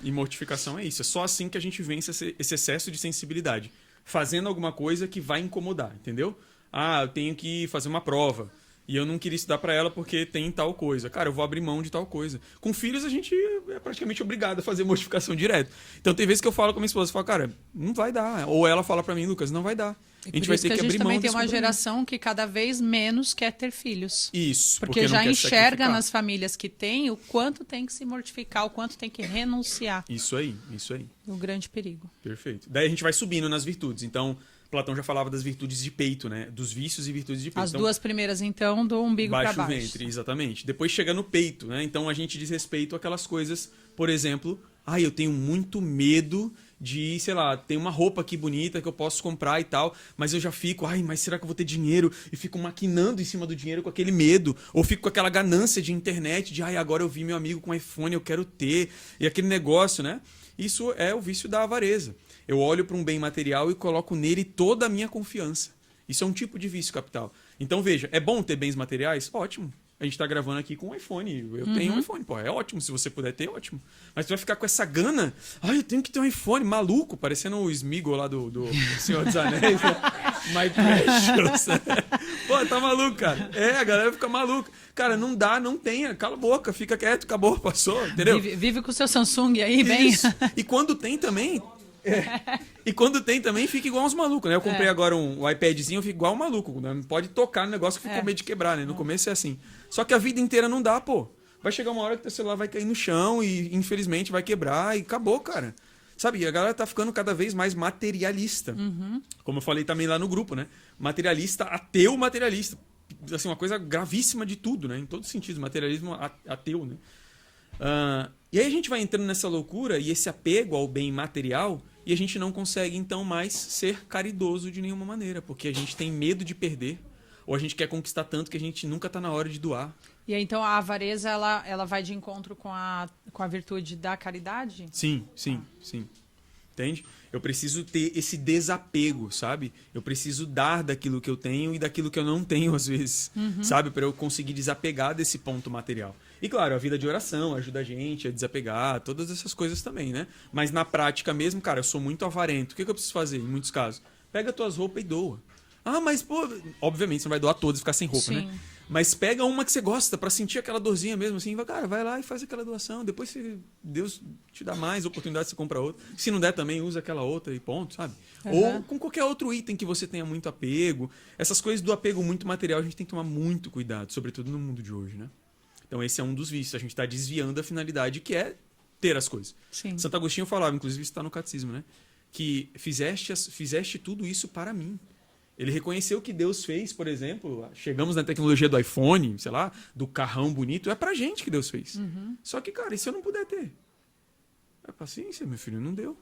E mortificação é isso. É só assim que a gente vence esse excesso de sensibilidade. Fazendo alguma coisa que vai incomodar, entendeu? Ah, eu tenho que fazer uma prova. E eu não queria estudar pra ela porque tem tal coisa. Cara, eu vou abrir mão de tal coisa. Com filhos, a gente é praticamente obrigado a fazer mortificação direto. Então, tem vezes que eu falo com a minha esposa, eu falo, cara, não vai dar. Ou ela fala pra mim, Lucas, não vai dar. A gente vai ter que a gente abrir mão também tem desse uma compromisso. geração que cada vez menos quer ter filhos. Isso. Porque não já quer enxerga sacrificar. nas famílias que tem o quanto tem que se mortificar, o quanto tem que renunciar. Isso aí, isso aí. O grande perigo. Perfeito. Daí a gente vai subindo nas virtudes. Então, Platão já falava das virtudes de peito, né? Dos vícios e virtudes de peito. As Então, duas primeiras, então, do umbigo para baixo baixo. ventre, exatamente. Depois chega no peito, né? Então a gente diz respeito àquelas coisas, por exemplo, eu tenho muito medo de, sei lá, tem uma roupa aqui bonita que eu posso comprar e tal, mas eu já fico, mas será que eu vou ter dinheiro? E fico maquinando em cima do dinheiro com aquele medo, ou fico com aquela ganância de internet, de, agora eu vi meu amigo com iPhone, eu quero ter, e aquele negócio, né? Isso é o vício da avareza. Eu olho para um bem material e coloco nele toda a minha confiança. Isso é um tipo de vício capital. Então, veja, é bom ter bens materiais? Ótimo. A gente está gravando aqui com um iPhone. Eu tenho um iPhone. Pô, é ótimo. Se você puder ter, ótimo. Mas tu vai ficar com essa gana. Eu tenho que ter um iPhone. Maluco. Parecendo o Smeagol lá do Senhor dos Anéis. Né? My Precious. Pô, tá maluco, cara. A galera fica maluca. Cara, não dá, não tenha. Cala a boca. Fica quieto. Acabou, passou. Entendeu? Vive com o seu Samsung aí, bem. Isso. E quando tem também... E quando tem também, fica igual uns malucos, né? Eu comprei agora um iPadzinho, eu fico igual um maluco. Né? Não pode tocar no negócio que fica com medo de quebrar, né? No começo é assim. Só que a vida inteira não dá, pô. Vai chegar uma hora que teu celular vai cair no chão e, infelizmente, vai quebrar e acabou, cara. Sabe? A galera tá ficando cada vez mais materialista. Como eu falei também lá no grupo, né? Materialista, ateu materialista. Assim, uma coisa gravíssima de tudo, né? Em todos os sentidos. Materialismo ateu, né? E aí a gente vai entrando nessa loucura e esse apego ao bem material e a gente não consegue, então, mais ser caridoso de nenhuma maneira, porque a gente tem medo de perder ou a gente quer conquistar tanto que a gente nunca tá na hora de doar. E aí, então, a avareza, ela vai de encontro com a virtude da caridade? Sim. Entende? Eu preciso ter esse desapego, sabe? Eu preciso dar daquilo que eu tenho e daquilo que eu não tenho, às vezes, sabe? Para eu conseguir desapegar desse ponto material. E, claro, a vida de oração ajuda a gente a desapegar, todas essas coisas também, né? Mas na prática mesmo, cara, eu sou muito avarento. O que eu preciso fazer em muitos casos? Pega tuas roupas e doa. Mas, pô... Obviamente, você não vai doar todas e ficar sem roupa, Sim. né? Mas pega uma que você gosta pra sentir aquela dorzinha mesmo, assim. Cara, vai lá e faz aquela doação. Depois, se Deus te dá mais oportunidade, você compra outra. Se não der também, usa aquela outra e ponto, sabe? Ou com qualquer outro item que você tenha muito apego. Essas coisas do apego muito material, a gente tem que tomar muito cuidado, sobretudo no mundo de hoje, né? Então, esse é um dos vícios. A gente está desviando a finalidade que é ter as coisas. Sim. Santo Agostinho falava, inclusive isso está no catecismo, né? Que fizeste tudo isso para mim. Ele reconheceu que Deus fez, por exemplo, chegamos na tecnologia do iPhone, sei lá, do carrão bonito, é pra gente que Deus fez. Só que, cara, e se eu não puder ter? É paciência, meu filho, não deu.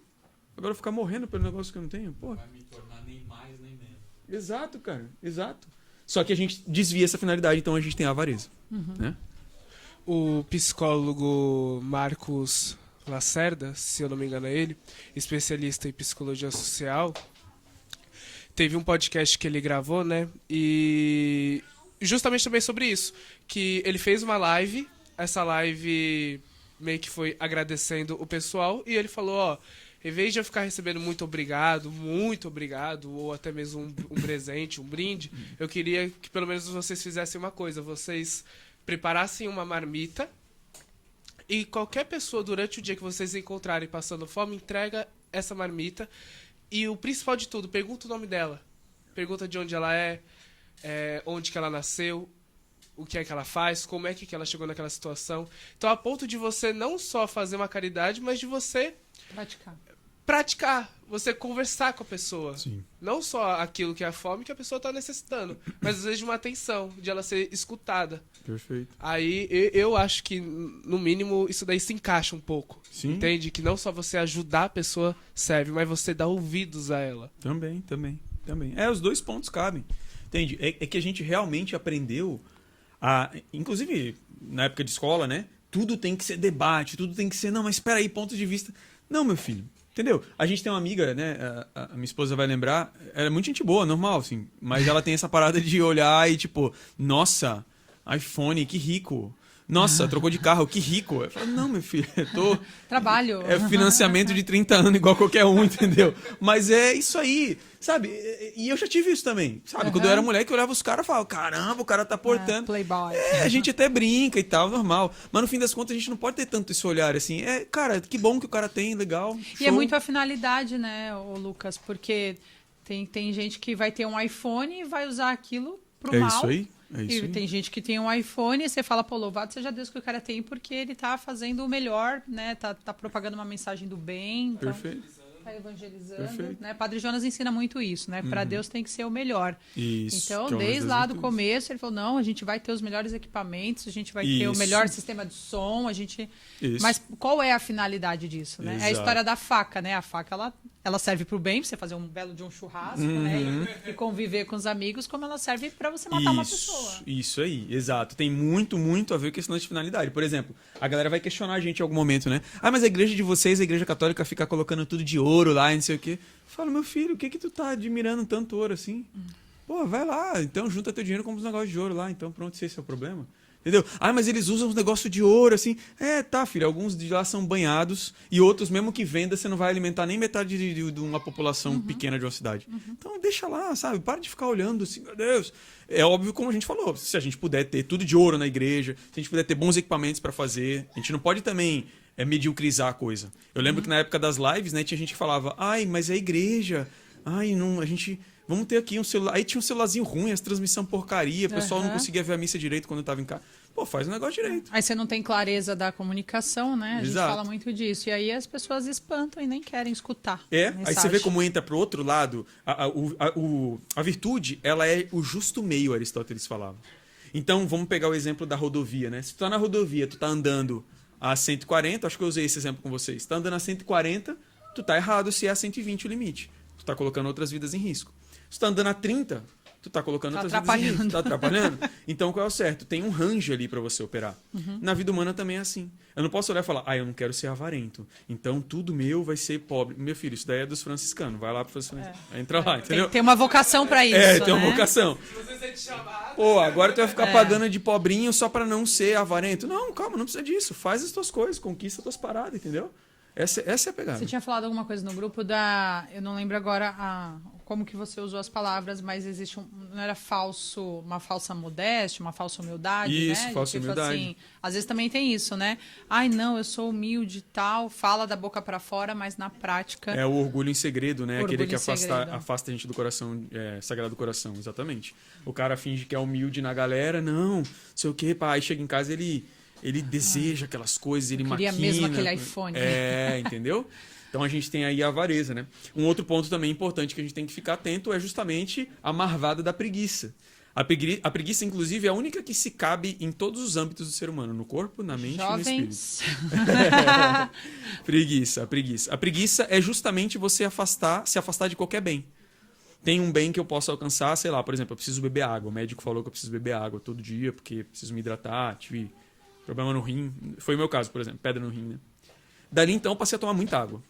Agora eu ficar morrendo pelo negócio que eu não tenho, pô. Vai me tornar nem mais nem menos. Exato, cara, exato. Só que a gente desvia essa finalidade, então a gente tem a avareza, né? O psicólogo Marcos Lacerda, se eu não me engano é ele, especialista em psicologia social, teve um podcast que ele gravou, né? E justamente também sobre isso, que ele fez uma live, essa live meio que foi agradecendo o pessoal, e ele falou, em vez de eu ficar recebendo muito obrigado, ou até mesmo um presente, um brinde, eu queria que pelo menos vocês fizessem uma coisa, vocês preparassem uma marmita E qualquer pessoa, durante o dia que vocês encontrarem passando fome, entrega essa marmita. E o principal de tudo, pergunta o nome dela. Pergunta de onde ela é, onde que ela nasceu, o que é que ela faz, como é que ela chegou naquela situação. Então, a ponto de você não só fazer uma caridade, mas de você praticar, você conversar com a pessoa. Sim. Não só aquilo que é a fome que a pessoa está necessitando, mas às vezes de uma atenção, de ela ser escutada. Perfeito. Aí eu acho que, no mínimo, isso daí se encaixa um pouco. Sim. Entende? Que não só você ajudar a pessoa serve, mas você dar ouvidos a ela. Também. Os dois pontos cabem. Entende? É que a gente realmente aprendeu inclusive, na época de escola, né? Tudo tem que ser debate, tudo tem que ser, não, mas espera aí, ponto de vista. Não, meu filho. Entendeu? A gente tem uma amiga, né? A minha esposa vai lembrar, ela é muito gente boa, normal, assim. Mas ela tem essa parada de olhar e, tipo, nossa, iPhone, que rico. Nossa, trocou de carro, que rico. Eu falo, não, meu filho, Trabalho. É financiamento de 30 anos, igual qualquer um, entendeu? Mas é isso aí, sabe? E eu já tive isso também, sabe? Quando eu era moleque, eu olhava os caras e falava, caramba, o cara tá portando. Playboy. A gente até brinca e tal, normal. Mas no fim das contas, a gente não pode ter tanto esse olhar, assim. Cara, que bom que o cara tem, legal, show. E é muito a finalidade, né, ô Lucas? Porque tem gente que vai ter um iPhone e vai usar aquilo pro mal. Isso aí. E tem gente que tem um iPhone e você fala, pô, louvado seja Deus que o cara tem, porque ele tá fazendo o melhor, né? Tá propagando uma mensagem do bem. Então, Perfeito. tá evangelizando. Perfeito. Né? Padre Jonas ensina muito isso, né? Para Deus tem que ser o melhor. Isso. Então, que é uma desde das lá do virtudes. começo, ele falou, não, a gente vai ter os melhores equipamentos, a gente vai ter o Isso. melhor sistema de som, a gente... Isso. Mas qual é a finalidade disso, né? É a Exato. história da faca, né? A faca, ela serve pro bem, pra você fazer um belo de um churrasco, né? E conviver com os amigos, como ela serve para você matar uma pessoa. Isso aí, exato. Tem muito, muito a ver com esse lance de finalidade. Por exemplo, a galera vai questionar a gente em algum momento, né? Ah, mas a igreja de vocês, a igreja católica, fica colocando tudo de ouro lá e não sei o quê. Eu falo, meu filho, o que tu tá admirando tanto ouro assim? Pô, vai lá, então junta teu dinheiro e compra uns negócios de ouro lá, então pronto, se esse é o problema. Entendeu? Ah, mas eles usam uns negócios de ouro, assim. Tá, filho, alguns de lá são banhados e outros, mesmo que venda, você não vai alimentar nem metade de uma população pequena de uma cidade. Então deixa lá, sabe? Para de ficar olhando assim, meu Deus. É óbvio, como a gente falou, se a gente puder ter tudo de ouro na igreja, se a gente puder ter bons equipamentos para fazer, a gente não pode também mediocrizar a coisa. Eu lembro que na época das lives, né, tinha gente que falava, ai, mas é a igreja, ai, não, a gente... Vamos ter aqui um celular. Aí tinha um celularzinho ruim, as transmissão porcaria, o pessoal não conseguia ver a missa direito quando eu tava em casa. Pô, faz o negócio direito. Aí você não tem clareza da comunicação, né? A gente Exato. fala muito disso. E aí as pessoas espantam e nem querem escutar. Aí você vê como entra pro outro lado. A virtude, ela é o justo meio, Aristóteles falava. Então, vamos pegar o exemplo da rodovia, né? Se tu tá na rodovia, tu tá andando a 140, acho que eu usei esse exemplo com vocês. Tá andando a 140, tu tá errado se é a 120 o limite. Tu tá colocando outras vidas em risco. Se tu tá andando a 30, tu tá colocando outras vidas em risco. Tá atrapalhando? Então, qual é o certo? Tem um range ali pra você operar. Na vida humana também é assim. Eu não posso olhar e falar, eu não quero ser avarento. Então, tudo meu vai ser pobre. Meu filho, isso daí é dos franciscanos. Vai lá pro franciscano. Entra lá, entendeu? Tem uma vocação pra isso, tem uma né? vocação. Pô, agora tu vai ficar pagando de pobrinho só pra não ser avarento. Não, calma, não precisa disso. Faz as tuas coisas, conquista as tuas paradas, entendeu? Essa é a pegada. Você tinha falado alguma coisa no grupo eu não lembro agora como que você usou as palavras, mas existe não era uma falsa modéstia, uma falsa humildade, Isso, né? falsa Tipo humildade. assim, às vezes também tem isso, né? Ai, não, eu sou humilde e tal, fala da boca pra fora, mas na prática... É o orgulho em segredo, né? Orgulho Aquele que em segredo. afasta a gente do coração, Sagrado Coração, exatamente. O cara finge que é humilde na galera, não sei o quê, pá, aí chega em casa ele deseja aquelas coisas, ele maquina. Queria mesmo aquele iPhone. Entendeu? Então a gente tem aí a avareza, né? Um outro ponto também importante que a gente tem que ficar atento é justamente a marvada da preguiça. A preguiça, inclusive, é a única que se cabe em todos os âmbitos do ser humano, no corpo, na mente e no espírito. Jovens. A preguiça é justamente você se afastar de qualquer bem. Tem um bem que eu posso alcançar, sei lá, por exemplo, eu preciso beber água. O médico falou que eu preciso beber água todo dia porque preciso me hidratar, tive problema no rim. Foi o meu caso, por exemplo, pedra no rim, né? Dali então eu passei a tomar muita água.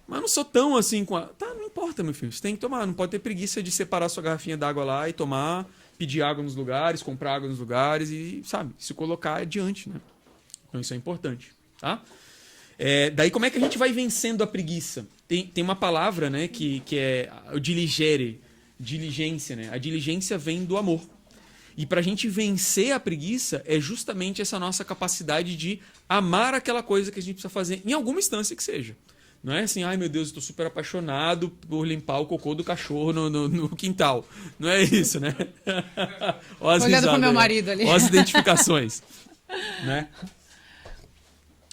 Mas não sou tão assim com a... Tá, não importa, meu filho. Você tem que tomar. Não pode ter preguiça de separar sua garrafinha d'água lá e tomar, pedir água nos lugares, comprar água nos lugares e, sabe, se colocar adiante, né? Então isso é importante, tá? Daí como é que a gente vai vencendo a preguiça? Tem uma palavra, né, que é o diligere, diligência, né? A diligência vem do amor. E pra gente vencer a preguiça é justamente essa nossa capacidade de amar aquela coisa que a gente precisa fazer em alguma instância que seja. Não é assim, ai meu Deus, eu tô super apaixonado por limpar o cocô do cachorro no quintal. Não é isso, né? Ó as Olhando pro meu risadas aí. marido ali. Ó as identificações. Né?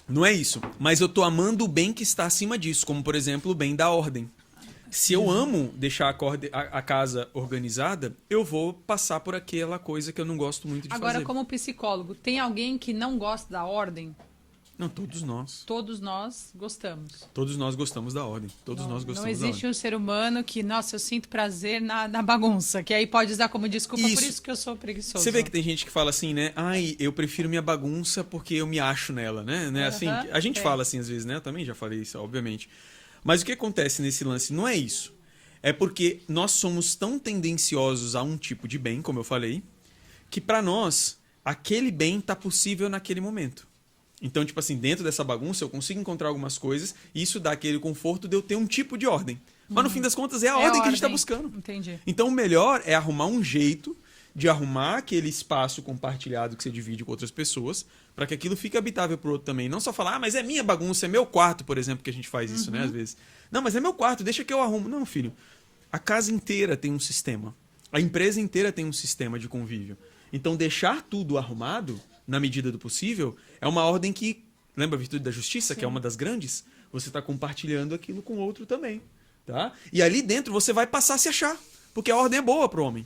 Não é isso. Mas eu tô amando o bem que está acima disso, como por exemplo o bem da ordem. Se eu amo deixar a casa organizada, eu vou passar por aquela coisa que eu não gosto muito de Agora, fazer. como psicólogo, tem alguém que não gosta da ordem? Não, todos nós. Todos nós gostamos. Todos nós gostamos da ordem. Todos nós gostamos Não da existe ordem. um ser humano que, nossa, eu sinto prazer na bagunça, que aí pode usar como desculpa, por Isso. isso que eu sou preguiçoso. Você vê que tem gente que fala assim, né? Ai, eu prefiro minha bagunça porque eu me acho nela, né? Assim, a gente fala assim às vezes, né? Eu também já falei isso, obviamente. Mas o que acontece nesse lance não é isso. É porque nós somos tão tendenciosos a um tipo de bem, como eu falei, que pra nós, aquele bem tá possível naquele momento. Então, tipo assim, dentro dessa bagunça eu consigo encontrar algumas coisas e isso dá aquele conforto de eu ter um tipo de ordem. Mas no fim das contas é a ordem que a gente tá buscando. Entendi. Então o melhor é arrumar um jeito de arrumar aquele espaço compartilhado que você divide com outras pessoas para que aquilo fique habitável pro outro também. Não só falar, ah, mas é minha bagunça, é meu quarto, por exemplo, que a gente faz isso, né, às vezes. Não, mas é meu quarto, deixa que eu arrumo. Não, filho. A casa inteira tem um sistema. A empresa inteira tem um sistema de convívio. Então deixar tudo arrumado, na medida do possível, é uma ordem que, lembra a virtude da justiça, que é uma das grandes? Você está compartilhando aquilo com outro também. Tá? E ali dentro você vai passar a se achar. Porque a ordem é boa pro homem.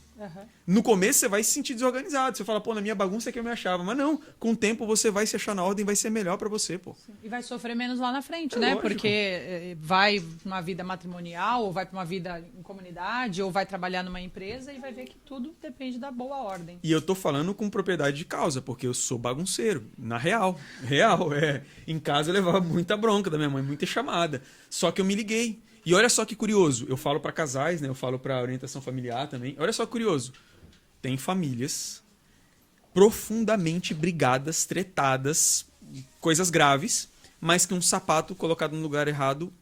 No começo você vai se sentir desorganizado. Você fala, pô, na minha bagunça é que eu me achava. Mas não, com o tempo você vai se achar na ordem e vai ser melhor pra você, pô. E vai sofrer menos lá na frente, É né? lógico. Porque vai pra uma vida matrimonial, ou vai pra uma vida em comunidade, ou vai trabalhar numa empresa e vai ver que tudo depende da boa ordem. E eu tô falando com propriedade de causa, porque eu sou bagunceiro. Na real. Real, é. Em casa eu levava muita bronca da minha mãe, muita chamada. Só que eu me liguei. E olha só que curioso, eu falo pra casais, né? Eu falo pra orientação familiar também. Olha só que curioso. Tem famílias profundamente brigadas, tretadas, coisas graves, mas que um sapato colocado no lugar errado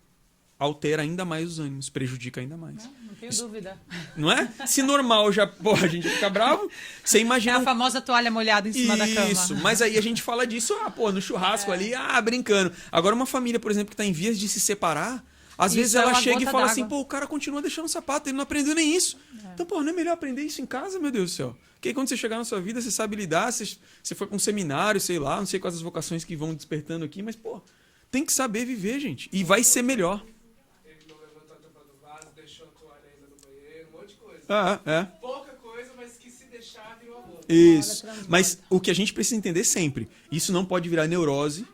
altera ainda mais os ânimos, prejudica ainda mais. Não tenho dúvida. Não é? Se normal já, porra, a gente fica bravo, você É imagina a famosa toalha molhada em cima da cama. isso, mas aí a gente fala disso, no churrasco ali, brincando. Agora uma família, por exemplo, que tá em vias de se separar, às vezes Isso é ela uma chega e gota fala d'água. assim, pô, o cara continua deixando o sapato, ele não aprendeu nem isso. Então, pô, não é melhor aprender isso em casa, meu Deus do céu? Porque aí quando você chegar na sua vida, você sabe lidar, você foi pra um seminário, sei lá, não sei quais as vocações que vão despertando aqui, mas, pô, tem que saber viver, gente. E vai ser melhor. Ele não levantou a tampa do vaso, deixou a toalha ainda no banheiro, um monte de coisa. É. Pouca coisa, mas que se deixar virou amor. Isso. Mas o que a gente precisa entender sempre, isso não pode virar neurose,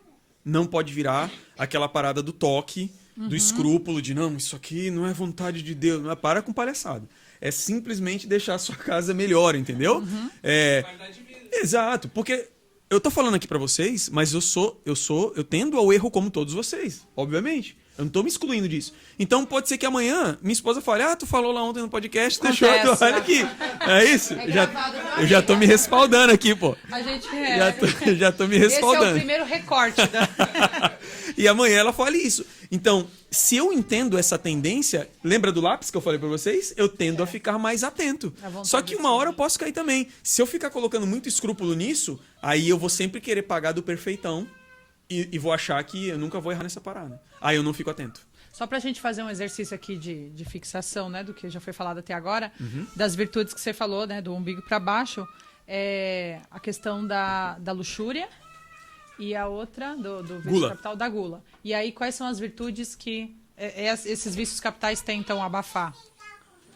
não pode virar aquela parada do toque, do escrúpulo, de não, isso aqui não é vontade de Deus. Não, para com palhaçada. É simplesmente deixar a sua casa melhor, entendeu? Qualidade de vida. Exato, porque eu tô falando aqui pra vocês, mas eu tendo ao erro como todos vocês, obviamente. Eu não tô me excluindo disso. Então pode ser que amanhã minha esposa fale, tu falou lá ontem no podcast, deixou a Acontece. toalha aqui. É isso? gravado pra Eu já tô me respaldando aqui, pô. A gente Já tô me Esse é o respaldando. primeiro recorte da... E amanhã ela fale isso. Então, se eu entendo essa tendência, lembra do lápis que eu falei pra vocês? Eu tendo a ficar mais atento. A vontade Só que uma hora eu posso cair também. Se eu ficar colocando muito escrúpulo nisso, aí eu vou sempre querer pagar do perfeitão e vou achar que eu nunca vou errar nessa parada. Aí eu não fico atento. Só pra gente fazer um exercício aqui de fixação, né, do que já foi falado até agora, das virtudes que você falou, né, do umbigo pra baixo, a questão da luxúria e a outra do vício Gula. capital da gula. E aí, quais são as virtudes que esses vícios capitais tentam abafar?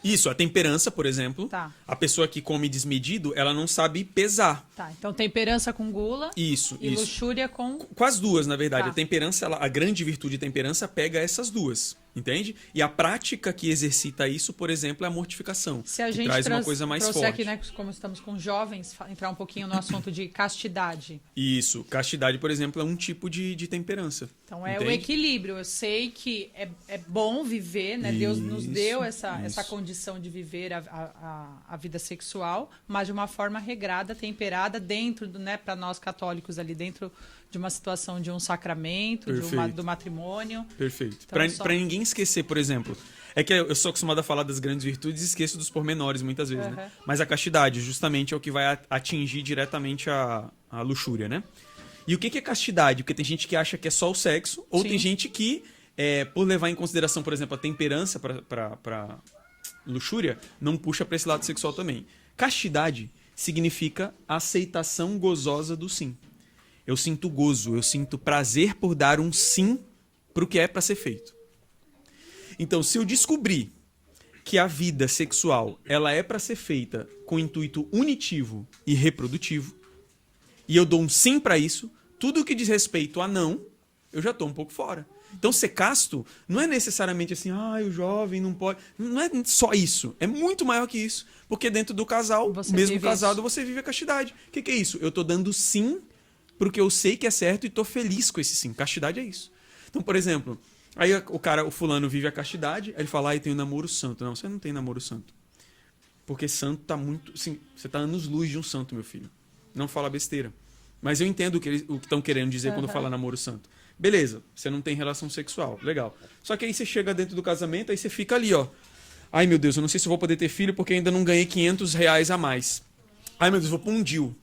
Isso, a temperança, por exemplo. Tá. A pessoa que come desmedido, ela não sabe pesar. Tá, então temperança com gula Isso, e isso. luxúria com... Com as duas, na verdade. Tá. A temperança, a grande virtude de temperança pega essas duas, entende? E a prática que exercita isso, por exemplo, é a mortificação. Se a que gente traz uma coisa mais trouxer forte. aqui, né, como estamos com jovens, entrar um pouquinho no assunto de castidade. Isso. Castidade, por exemplo, é um tipo de temperança. Então é entende? o equilíbrio. Eu sei que é bom viver, né? Deus nos deu essa condição de viver a vida sexual, mas de uma forma regrada, temperada colocada dentro, né, para nós católicos ali, dentro de uma situação de um sacramento, do matrimônio. Perfeito. Então, Para ninguém esquecer, por exemplo, é que eu sou acostumado a falar das grandes virtudes e esqueço dos pormenores muitas vezes, né? Mas a castidade, justamente, é o que vai atingir diretamente a luxúria, né? E o que é castidade? Porque tem gente que acha que é só o sexo, ou tem gente que, por levar em consideração, por exemplo, a temperança para luxúria, não puxa para esse lado sexual também. Castidade significa aceitação gozosa do sim. Eu sinto gozo, eu sinto prazer por dar um sim pro que é para ser feito. Então, se eu descobrir que a vida sexual ela é para ser feita com intuito unitivo e reprodutivo, e eu dou um sim para isso, tudo que diz respeito a não, eu já estou um pouco fora. Então, ser casto não é necessariamente assim, o jovem não pode... Não é só isso, é muito maior que isso. Porque dentro do casal, mesmo casado, você vive a castidade. O que é isso? Eu estou dando sim porque eu sei que é certo e estou feliz com esse sim. Castidade é isso. Então, por exemplo, aí o fulano vive a castidade, aí ele fala, tem um namoro santo. Não, você não tem namoro santo. Porque santo tá muito... Assim, você tá anos-luz de um santo, meu filho. Não fala besteira. Mas eu entendo o que estão querendo dizer quando fala namoro santo. Beleza, você não tem relação sexual, legal. Só que aí você chega dentro do casamento, aí você fica ali, ó. Ai, meu Deus, eu não sei se eu vou poder ter filho porque ainda não ganhei R$500 a mais. Ai, meu Deus, vou pôr um DIU.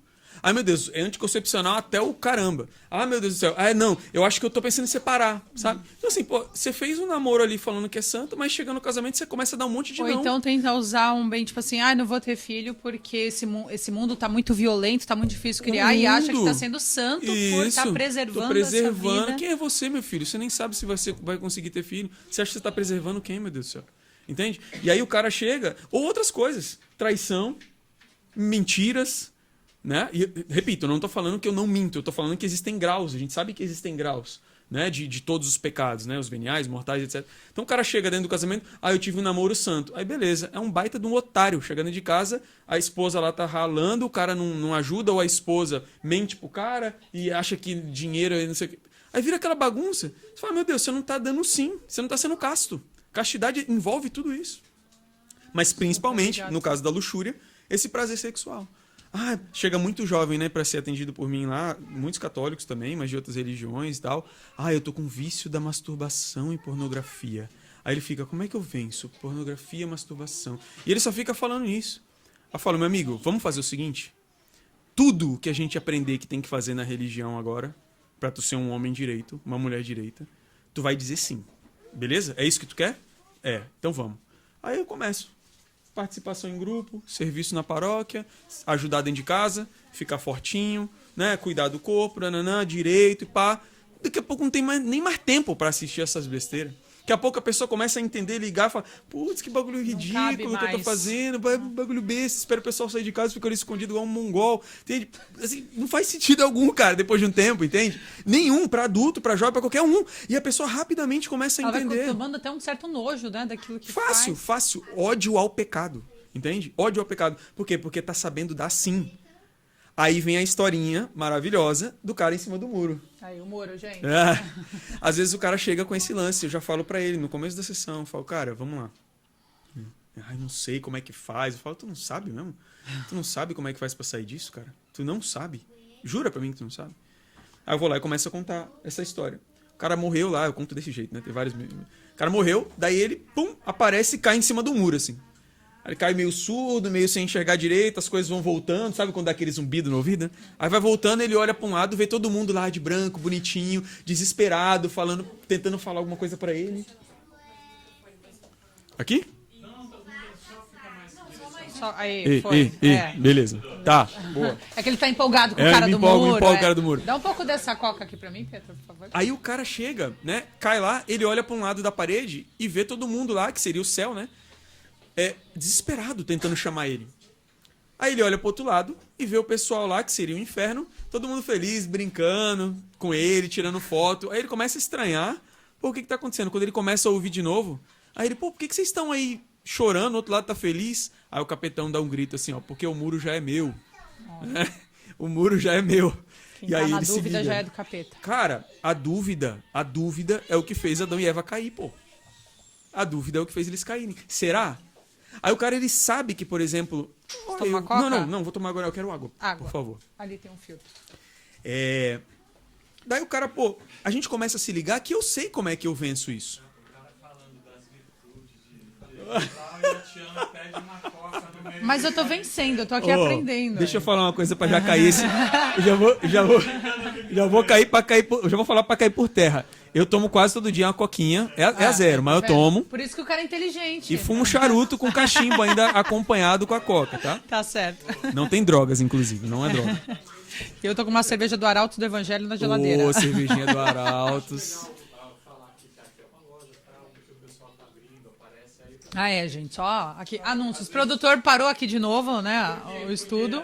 Ai, meu Deus, é anticoncepcional até o caramba. Ai, meu Deus do céu. Ai, não, eu acho que eu tô pensando em separar, sabe? Então, assim, pô, você fez um namoro ali falando que é santo, mas chega no casamento você começa a dar um monte de Ou não. então tenta usar um bem, tipo assim, não vou ter filho porque esse mundo tá muito violento, tá muito difícil criar, e acha que tá sendo santo por estar preservando essa vida. Quem é você, meu filho? Você nem sabe se você vai conseguir ter filho. Você acha que você tá preservando quem, meu Deus do céu? Entende? E aí o cara chega... Ou outras coisas. Traição, mentiras... Né? E, repito, eu não estou falando que eu não minto, eu estou falando que existem graus, a gente sabe que existem graus, né? de todos os pecados, né? Os veniais, mortais, etc. Então o cara chega dentro do casamento, eu tive um namoro santo. Aí beleza, é um baita de um otário, chegando de casa, a esposa lá tá ralando, o cara não ajuda, ou a esposa mente pro cara e acha que dinheiro é não sei o que. Aí vira aquela bagunça. Você fala, meu Deus, você não tá dando sim, você não tá sendo casto. Castidade envolve tudo isso. Mas principalmente, no caso da luxúria, esse prazer sexual. Chega muito jovem, né, para ser atendido por mim lá, muitos católicos também, mas de outras religiões e tal. Eu tô com vício da masturbação e pornografia. Aí ele fica, como é que eu venço? Pornografia, masturbação. E ele só fica falando isso. Eu falo, meu amigo, vamos fazer o seguinte. Tudo que a gente aprender que tem que fazer na religião agora, pra tu ser um homem direito, uma mulher direita, tu vai dizer sim. Beleza? É isso que tu quer? Então vamos. Aí eu começo. Participação em grupo, serviço na paróquia, ajudar dentro de casa, ficar fortinho, né? Cuidar do corpo, direito e pá. Daqui a pouco não tem nem mais tempo para assistir essas besteiras. Daqui a pouco a pessoa começa a entender, ligar e fala, putz, que bagulho ridículo que eu tô fazendo, bagulho besta, espera o pessoal sair de casa e fica ali escondido igual um mongol. Entende? Assim, não faz sentido algum, cara, depois de um tempo, entende? Nenhum, pra adulto, pra jovem, pra qualquer um. E a pessoa rapidamente começa a entender. Ela vai tomando até um certo nojo, né, daquilo que Fácil. Ódio ao pecado, entende? Ódio ao pecado. Por quê? Porque tá sabendo dar sim. Aí vem a historinha maravilhosa do cara em cima do muro. Aí o muro, gente. Às vezes o cara chega com esse lance, eu já falo pra ele no começo da sessão, eu falo, cara, vamos lá. Não sei como é que faz. Eu falo, tu não sabe mesmo? Tu não sabe como é que faz pra sair disso, cara? Tu não sabe? Jura pra mim que tu não sabe? Aí eu vou lá e começo a contar essa história. O cara morreu lá, eu conto desse jeito, né? Tem vários... O cara morreu, daí ele, aparece e cai em cima do muro, assim. Aí ele cai meio surdo, meio sem enxergar direito, as coisas vão voltando, sabe quando dá aquele zumbido no ouvido, né? Aí vai voltando, ele olha pra um lado, vê todo mundo lá de branco, bonitinho, desesperado, falando, tentando falar alguma coisa pra ele. Aqui? Beleza. Tá, boa. É que ele tá empolgado com o cara do muro. Me empolga o cara do muro. Dá um pouco dessa coca aqui pra mim, Pedro, por favor. Aí o cara chega, né? Cai lá, ele olha pra um lado da parede e vê todo mundo lá, que seria o céu, né? Desesperado, tentando chamar ele. Aí ele olha pro outro lado e vê o pessoal lá, que seria o inferno, todo mundo feliz, brincando com ele, tirando foto. Aí ele começa a estranhar, o que tá acontecendo? Quando ele começa a ouvir de novo, aí ele, por que vocês estão aí chorando, o outro lado tá feliz? Aí o capitão dá um grito assim, porque o muro já é meu. O muro já é meu. Quem tá na dúvida já é do capeta. Cara, a dúvida é o que fez Adão e Eva cair, pô. A dúvida é o que fez eles caírem. Será? Aí o cara, ele sabe que, por exemplo... tomar eu- coca? Não, vou tomar agora, eu quero água, Água. por favor. Ali tem um filtro. Daí o cara, pô, a gente começa a se ligar que eu sei como é que eu venço isso. E a Tiana pede uma coca no meio. Mas eu tô vencendo, eu tô aqui Ó, aprendendo. Deixa eu falar uma coisa pra já cair esse. Já vou cair para cair. Já vou falar pra cair por terra. Eu tomo quase todo dia uma coquinha. É a zero, mas eu tomo. Por isso que o cara é inteligente. E fumo charuto com cachimbo ainda acompanhado com a coca, tá? Tá certo. Não tem drogas, inclusive. Não é droga. Eu tô com uma cerveja do Arautos do Evangelho na geladeira. Ô, cervejinha do Arautos. Ah, é, gente. Só aqui. Anúncios. O produtor parou aqui de novo, né? O estudo.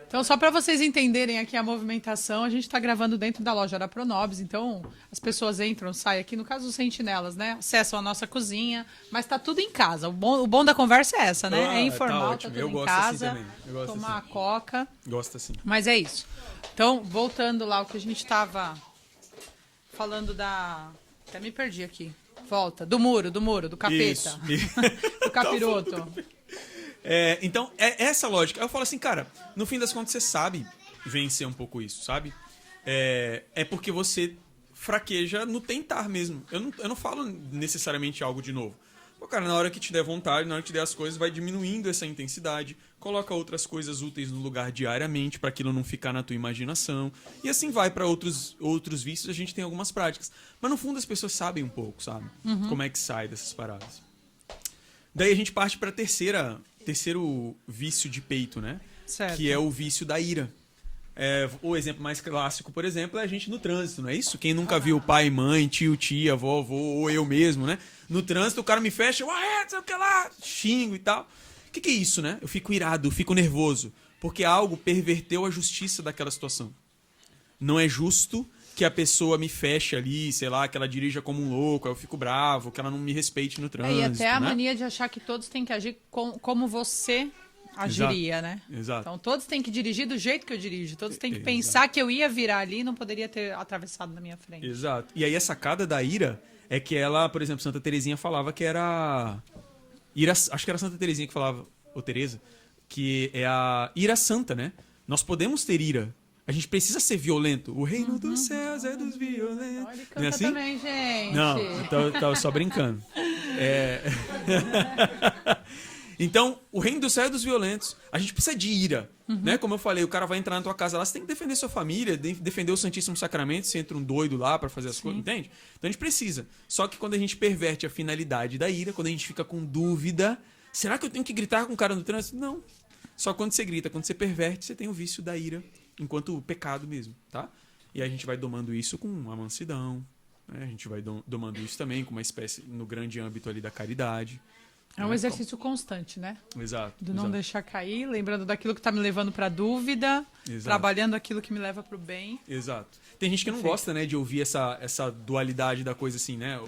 Então, só para vocês entenderem aqui a movimentação, a gente está gravando dentro da loja da Pronobis, então as pessoas entram, saem aqui, no caso os sentinelas, né? Acessam a nossa cozinha, mas tá tudo em casa. O bom da conversa é essa, né? Ah, É informal, tá tá ótimo. tudo Eu em gosto assim casa, também. Eu gosto tomar assim. a coca, Gosta assim. mas é isso. Então, voltando lá, o que a gente estava falando da... Até me perdi aqui. Volta. Do muro, do capeta. Isso. Do capiroto. Então, é essa lógica. Eu falo assim, cara, no fim das contas você sabe vencer um pouco isso, sabe? É porque você fraqueja no tentar mesmo. Eu não falo necessariamente algo de novo. Pô, cara, na hora que te der vontade, na hora que te der as coisas, vai diminuindo essa intensidade, coloca outras coisas úteis no lugar diariamente, para aquilo não ficar na tua imaginação. E assim vai para outros vícios, a gente tem algumas práticas. Mas no fundo as pessoas sabem um pouco, sabe? Como é que sai dessas paradas. Daí a gente parte para terceiro vício de peito, né? Certo. Que é o vício da ira. O exemplo mais clássico, por exemplo, é a gente no trânsito, não é isso? Quem nunca viu pai, mãe, tio, tia, avó, avô, ou eu mesmo, né? No trânsito o cara me fecha, não sei o que lá, xingo e tal. O que é isso, né? Eu fico irado, eu fico nervoso, porque algo perverteu a justiça daquela situação. Não é justo que a pessoa me feche ali, sei lá, que ela dirija como um louco, eu fico bravo, que ela não me respeite no trânsito, E até a né? mania de achar que todos têm que agir como você agiria, né? Exato. Então todos têm que dirigir do jeito que eu dirijo. Todos têm que Exato. pensar que eu ia virar ali e não poderia ter atravessado na minha frente. Exato. E aí a sacada da ira é que ela, por exemplo, Santa Terezinha falava que era... acho que era Santa Terezinha que falava, ou Teresa, que é a ira santa, né? Nós podemos ter ira. A gente precisa ser violento. O reino dos céus é dos violentos. Olha, ele Não é canta assim? também, gente. Não, eu tava só brincando. Então, o reino do céu é dos violentos. A gente precisa de ira. Né? Como eu falei, o cara vai entrar na tua casa lá, você tem que defender sua família, defender o Santíssimo Sacramento, se entra um doido lá pra fazer as coisas, entende? Então a gente precisa. Só que quando a gente perverte a finalidade da ira, quando a gente fica com dúvida, será que eu tenho que gritar com o cara no trânsito? Não. Só quando você grita, quando você perverte, você tem o vício da ira, enquanto pecado mesmo, tá? E aí a gente vai domando isso com a mansidão, né? A gente vai domando isso também com uma espécie, no grande âmbito ali da caridade. É um exercício constante, né? Exato. Do não exato. deixar cair, lembrando daquilo que tá me levando pra dúvida, Exato. trabalhando aquilo que me leva pro bem. Exato. Tem gente que não gosta, né, de ouvir essa dualidade da coisa assim, né?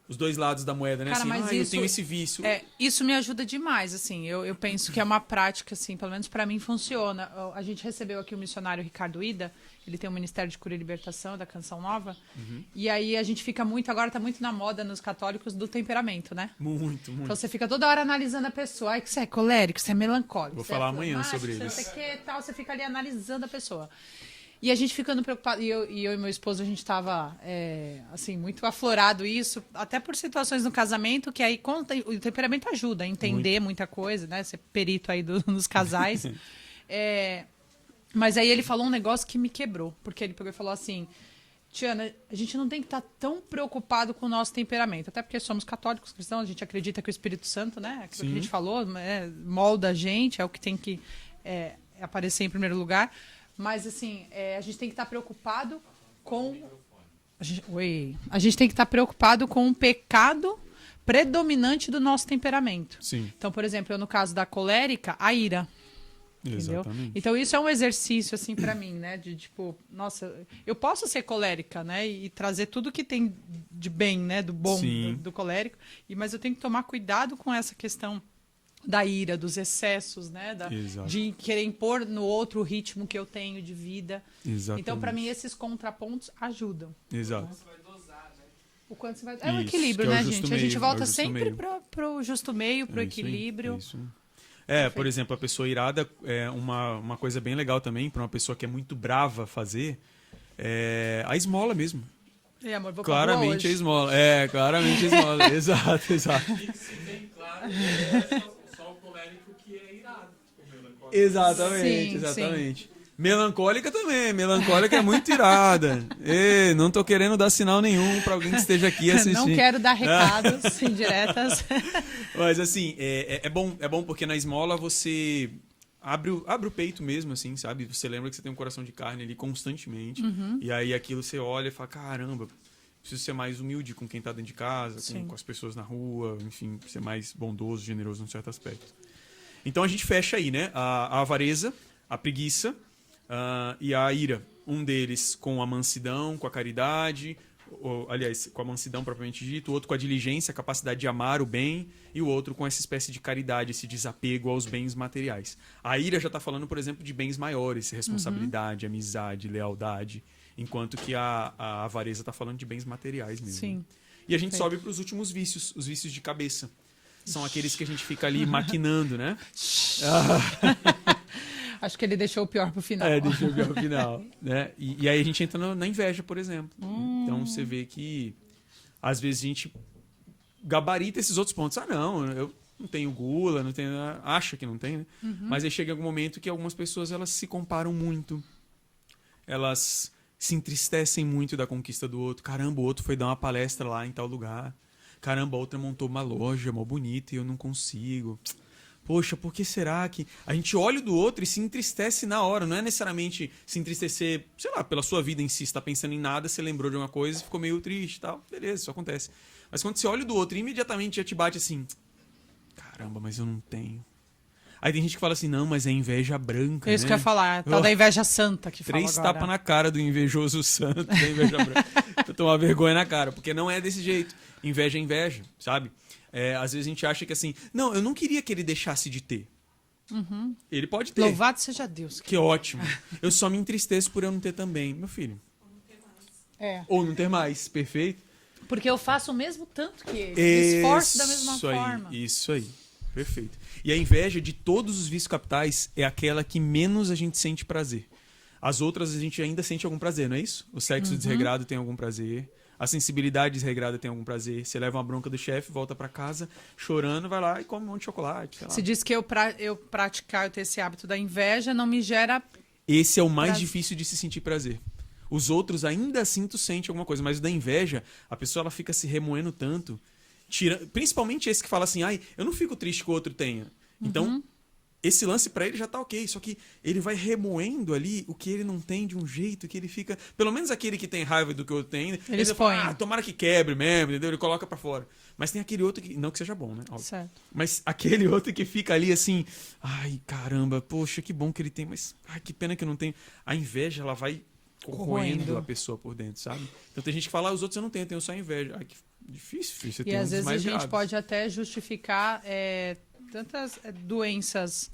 Os dois lados da moeda, né? Cara, Assim, mas eu isso- tenho esse vício. Isso me ajuda demais, assim. Eu penso que é uma prática, assim, pelo menos pra mim funciona. A gente recebeu aqui o missionário Ricardo Ida, ele tem um Ministério de Cura e Libertação, da Canção Nova. E aí a gente fica muito, agora tá muito na moda nos católicos do temperamento, né? Muito, muito. Então você fica toda hora analisando a pessoa. Ai, que você é colérico, você é melancólico. Vou você falar é amanhã flemático, sobre você não eles. sei o que, tal, você fica ali analisando a pessoa. E a gente ficando preocupado, e eu e meu esposo, a gente estava, assim, muito aflorado isso, até por situações no casamento, que aí o temperamento ajuda a entender muita coisa, né? Ser perito aí nos casais. Mas aí ele falou um negócio que me quebrou, porque ele pegou e falou assim: Tiana, a gente não tem que estar tão preocupado com o nosso temperamento, até porque somos católicos cristãos, a gente acredita que o Espírito Santo, né? Aquilo que a gente falou, molda a gente, é o que tem que aparecer em primeiro lugar. Mas, assim, a gente tem que estar preocupado com... A gente tem que estar preocupado com o pecado predominante do nosso temperamento. Sim. Então, por exemplo, eu, no caso da colérica, a ira. Entendeu? Exatamente. Então, isso é um exercício, assim, pra mim, né? De, tipo, nossa, eu posso ser colérica, né? E trazer tudo que tem de bem, né? Do bom do colérico. Mas eu tenho que tomar cuidado com essa questão da ira, dos excessos, né? Exato. De querer impor no outro o ritmo que eu tenho de vida. Exatamente. Então, para mim, esses contrapontos ajudam. Exato. O quanto você vai... É o Isso, equilíbrio, que é o né, justo gente? A gente meio, volta é o justo sempre meio. pro justo meio, pro É isso aí, equilíbrio. é isso. Por exemplo, a pessoa irada é uma coisa bem legal também para uma pessoa que é muito brava fazer a esmola mesmo. E, amor, vou pra rua Claramente hoje. a esmola. Claramente a esmola. Exato, exato. Tem que ser bem claro que é só o colérico que é irado. O melancólico. Exatamente, Sim, exatamente. Melancólica também, melancólica é muito irada. Não tô querendo dar sinal nenhum para alguém que esteja aqui assistindo. Não quero dar recados indiretas. Mas assim, é bom porque na esmola você abre o peito mesmo, assim, sabe? Você lembra que você tem um coração de carne ali constantemente. E aí aquilo você olha e fala, caramba, preciso ser mais humilde com quem tá dentro de casa, com as pessoas na rua, enfim, ser mais bondoso, generoso em certo aspecto. Então a gente fecha aí, né? A avareza, a preguiça e a ira. Um deles com a mansidão, com a caridade, aliás, com a mansidão propriamente dito, o outro com a diligência, a capacidade de amar o bem, e o outro com essa espécie de caridade, esse desapego aos bens materiais. A ira já está falando, por exemplo, de bens maiores, responsabilidade, amizade, lealdade, enquanto que a avareza está falando de bens materiais mesmo. Sim. E a gente sobe para os últimos vícios, os vícios de cabeça. São aqueles que a gente fica ali maquinando, né? Acho que ele deixou o pior pro final. Deixa eu ver o final. Né? E aí a gente entra na inveja, por exemplo. Então você vê que às vezes a gente gabarita esses outros pontos. Não, eu não tenho gula, não tenho. Acha que não tem, né? Mas aí chega algum momento que algumas pessoas elas se comparam muito. Elas se entristecem muito da conquista do outro. Caramba, o outro foi dar uma palestra lá em tal lugar. Caramba, a outra montou uma loja mó bonita e eu não consigo. Poxa, por que será que... A gente olha o do outro e se entristece na hora. Não é necessariamente se entristecer, sei lá, pela sua vida em si. Você tá pensando em nada, você lembrou de uma coisa e ficou meio triste e tal. Beleza, isso acontece. Mas quando você olha o do outro, imediatamente já te bate assim... Caramba, mas eu não tenho. Aí tem gente que fala assim, não, mas é inveja branca, É isso né? que eu ia falar, tal da inveja santa que fala 3 agora. tapas na cara do invejoso santo da inveja branca. Pra tomar vergonha na cara, porque não é desse jeito. Inveja é inveja, sabe? Às vezes a gente acha que assim, não, eu não queria que ele deixasse de ter. Ele pode ter. Louvado seja Deus. Que ótimo. Eu só me entristeço por eu não ter também. Meu filho. É. Ou não ter mais, perfeito? Porque eu faço o mesmo tanto que ele. Me esforço da mesma forma. Isso aí. Perfeito. E a inveja de todos os vícios capitais é aquela que menos a gente sente prazer. As outras a gente ainda sente algum prazer, não é isso? O sexo desregrado tem algum prazer. A sensibilidade desregrada tem algum prazer. Você leva uma bronca do chefe, volta pra casa chorando, vai lá e come um monte de chocolate. Sei lá. Se diz que eu praticar, eu ter esse hábito da inveja, não me gera... Esse é o mais Prazer. difícil de se sentir prazer. Os outros ainda assim tu sente alguma coisa, mas o da inveja, a pessoa ela fica se remoendo tanto, principalmente esse que fala assim, ai, eu não fico triste que o outro tenha. Então, esse lance pra ele já tá ok, só que ele vai remoendo ali o que ele não tem de um jeito que ele fica... Pelo menos aquele que tem raiva do que o outro tem, ele expõe. fala, tomara que quebre mesmo, entendeu? Ele coloca pra fora. Mas tem aquele outro que... Não que seja bom, né? Óbvio. Certo. Mas aquele outro que fica ali assim, ai, caramba, poxa, que bom que ele tem, mas ai, que pena que eu não tenho. A inveja, ela vai corroendo Corroendo. a pessoa por dentro, sabe? Então tem gente que fala, os outros eu não tenho só inveja. Ai, que difícil, filho. Você E tem às uns vezes a mais gente graves. pode até justificar tantas doenças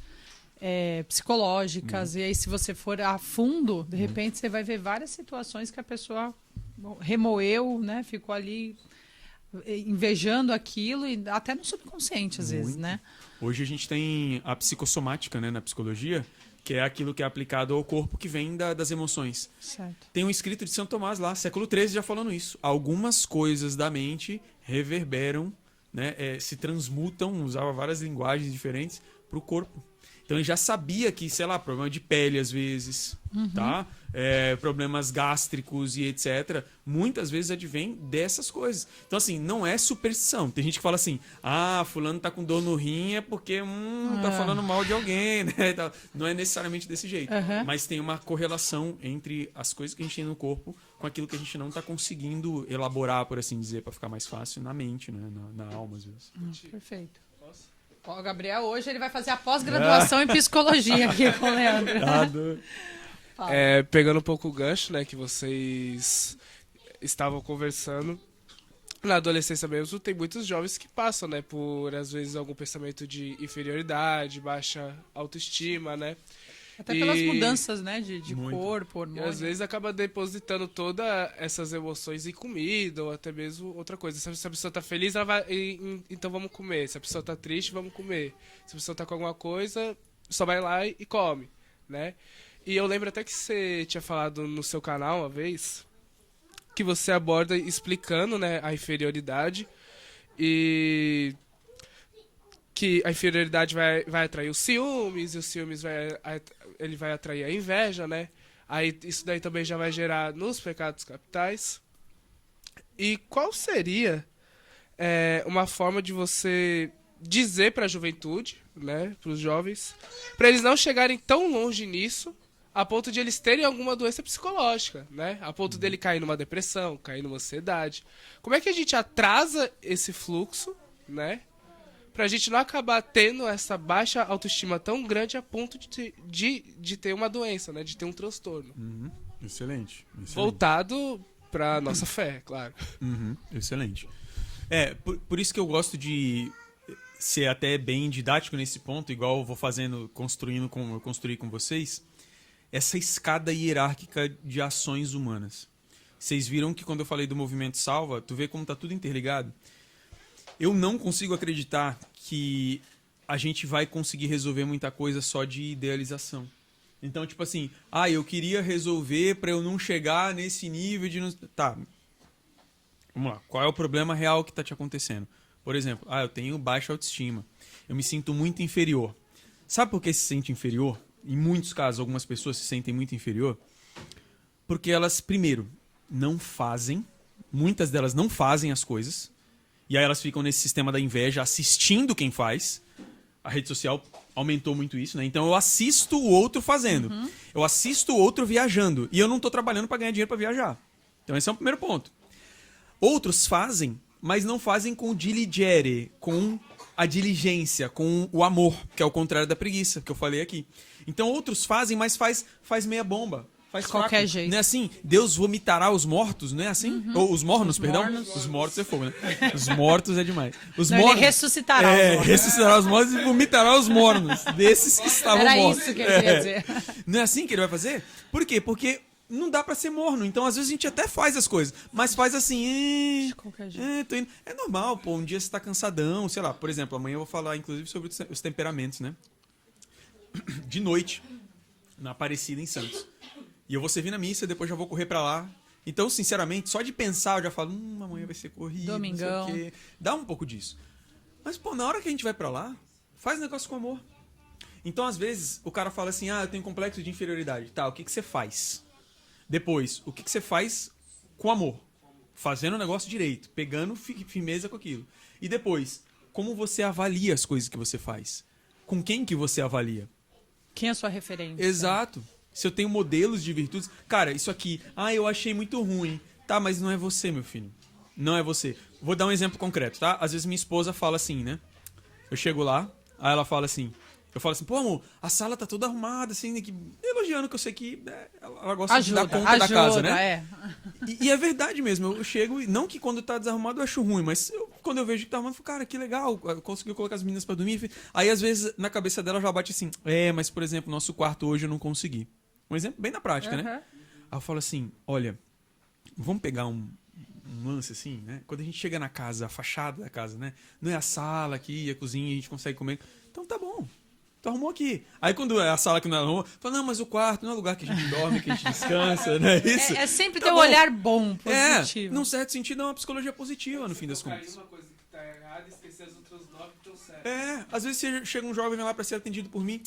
psicológicas. E aí, se você for a fundo, de repente você vai ver várias situações que a pessoa remoeu, né? Ficou ali invejando aquilo, e até no subconsciente, às vezes, Muito. né? Hoje a gente tem a psicossomática, né, na psicologia, que é aquilo que é aplicado ao corpo que vem das emoções. Certo. Tem um escrito de São Tomás lá, século XIII, já falando isso. Algumas coisas da mente reverberam, né, se transmutam, usava várias linguagens diferentes, para o corpo. Então ele já sabia que, sei lá, problema de pele às vezes, tá? Problemas gástricos e etc. Muitas vezes advém dessas coisas. Então, assim, não é superstição. Tem gente que fala assim, fulano tá com dor no rim é porque tá falando mal de alguém, né? Não é necessariamente desse jeito. Mas tem uma correlação entre as coisas que a gente tem no corpo com aquilo que a gente não tá conseguindo elaborar, por assim dizer, para ficar mais fácil na mente, né? Na alma, às vezes. Perfeito. Ó, o Gabriel hoje ele vai fazer a pós-graduação em psicologia aqui com o Leandro. Pegando um pouco o gancho, né, que vocês estavam conversando, na adolescência mesmo, tem muitos jovens que passam, né, por, às vezes, algum pensamento de inferioridade, baixa autoestima, né, Até pelas E- mudanças, né, de Muito. corpo, E hormônio. às vezes acaba depositando todas essas emoções em comida ou até mesmo outra coisa. Se a pessoa tá feliz, ela vai. Então vamos comer. Se a pessoa tá triste, vamos comer. Se a pessoa tá com alguma coisa, só vai lá e come, né? E eu lembro até que você tinha falado no seu canal uma vez que você aborda explicando, né, a inferioridade e que a inferioridade vai atrair os ciúmes, e os ciúmes ele vai atrair a inveja, né? Aí isso daí também já vai gerar nos pecados capitais. E qual seria uma forma de você dizer para a juventude, né, para os jovens, para eles não chegarem tão longe nisso, a ponto de eles terem alguma doença psicológica, né? A ponto dele cair numa depressão, cair numa ansiedade. Como é que a gente atrasa esse fluxo, né? Pra gente não acabar tendo essa baixa autoestima tão grande a ponto de ter uma doença, né? De ter um transtorno. Excelente. Excelente. Voltado pra nossa fé, claro. Excelente. Por isso que eu gosto de ser até bem didático nesse ponto, igual eu vou fazendo, construindo como eu construí com vocês, essa escada hierárquica de ações humanas. Vocês viram que quando eu falei do movimento Salva, tu vê como tá tudo interligado? Eu não consigo acreditar que a gente vai conseguir resolver muita coisa só de idealização. Então, tipo assim, eu queria resolver para eu não chegar nesse nível de... Tá, vamos lá. Qual é o problema real que tá te acontecendo? Por exemplo, eu tenho baixa autoestima. Eu me sinto muito inferior. Sabe por que se sente inferior? Em muitos casos, algumas pessoas se sentem muito inferior. Porque elas, primeiro, não fazem. Muitas delas não fazem as coisas. E aí elas ficam nesse sistema da inveja, assistindo quem faz. A rede social aumentou muito isso, né? Então eu assisto o outro fazendo. Eu assisto o outro viajando. E eu não tô trabalhando para ganhar dinheiro para viajar. Então esse é o primeiro ponto. Outros fazem, mas não fazem com o diligere, com a diligência, com o amor, que é o contrário da preguiça, que eu falei aqui. Então outros fazem, mas faz meia bomba. Faz De qualquer fraco. jeito. Não é assim? Deus vomitará os mortos, não é assim? Ou os mornos, perdão? mornos. Os mortos é fogo, né? Os mortos é demais. Os Não, ele ressuscitará os mortos. ressuscitará os mortos e vomitará os mornos, desses que estavam Era mortos. isso que ele queria dizer. Não é assim que ele vai fazer? Por quê? Porque não dá pra ser morno. Então, às vezes, a gente até faz as coisas, mas faz assim... De qualquer jeito. Tô indo. É normal, pô. Um dia você tá cansadão, sei lá. Por exemplo, amanhã eu vou falar, inclusive, sobre os temperamentos, né? De noite, na Aparecida, em Santos. E eu vou servir na missa, depois já vou correr pra lá. Então, sinceramente, só de pensar eu já falo, amanhã vai ser corrida, Domingão. não sei o quê. Dá um pouco disso. Mas, pô, na hora que a gente vai pra lá, faz negócio com amor. Então, às vezes, o cara fala assim, eu tenho complexo de inferioridade. Tá, o que você faz? Depois, o que você faz com amor? Fazendo o negócio direito, pegando firmeza com aquilo. E depois, como você avalia as coisas que você faz? Com quem que você avalia? Quem é a sua referência? Exato. Se eu tenho modelos de virtudes... Cara, isso aqui... eu achei muito ruim. Tá, mas não é você, meu filho. Não é você. Vou dar um exemplo concreto, tá? Às vezes minha esposa fala assim, né? Eu chego lá, aí ela fala assim... Eu falo assim, pô, amor, a sala tá toda arrumada, assim, que... elogiando, que eu sei que ela gosta de dar conta da casa, né? É. E é verdade mesmo, eu chego, e não que quando tá desarrumado eu acho ruim, mas quando eu vejo que tá arrumado, eu falo, cara, que legal, conseguiu colocar as meninas pra dormir. Aí às vezes na cabeça dela já bate assim, mas por exemplo, nosso quarto hoje eu não consegui. Um exemplo bem na prática, né? Aí eu falo assim, olha, vamos pegar um lance assim, né? Quando a gente chega na casa, a fachada da casa, né? Não é a sala aqui, a cozinha, a gente consegue comer. Então tá bom. Tu arrumou aqui. Aí quando é a sala que não arrumou, fala, não, mas o quarto não é o lugar que a gente dorme, que a gente descansa, não é isso? É sempre Tá ter um bom. olhar bom, positivo. Num certo sentido é uma psicologia positiva, no fim das Focar em contas. uma coisa que tá errada e esquecer as outras 9 que estão certas. Às vezes chega um jovem lá pra ser atendido por mim,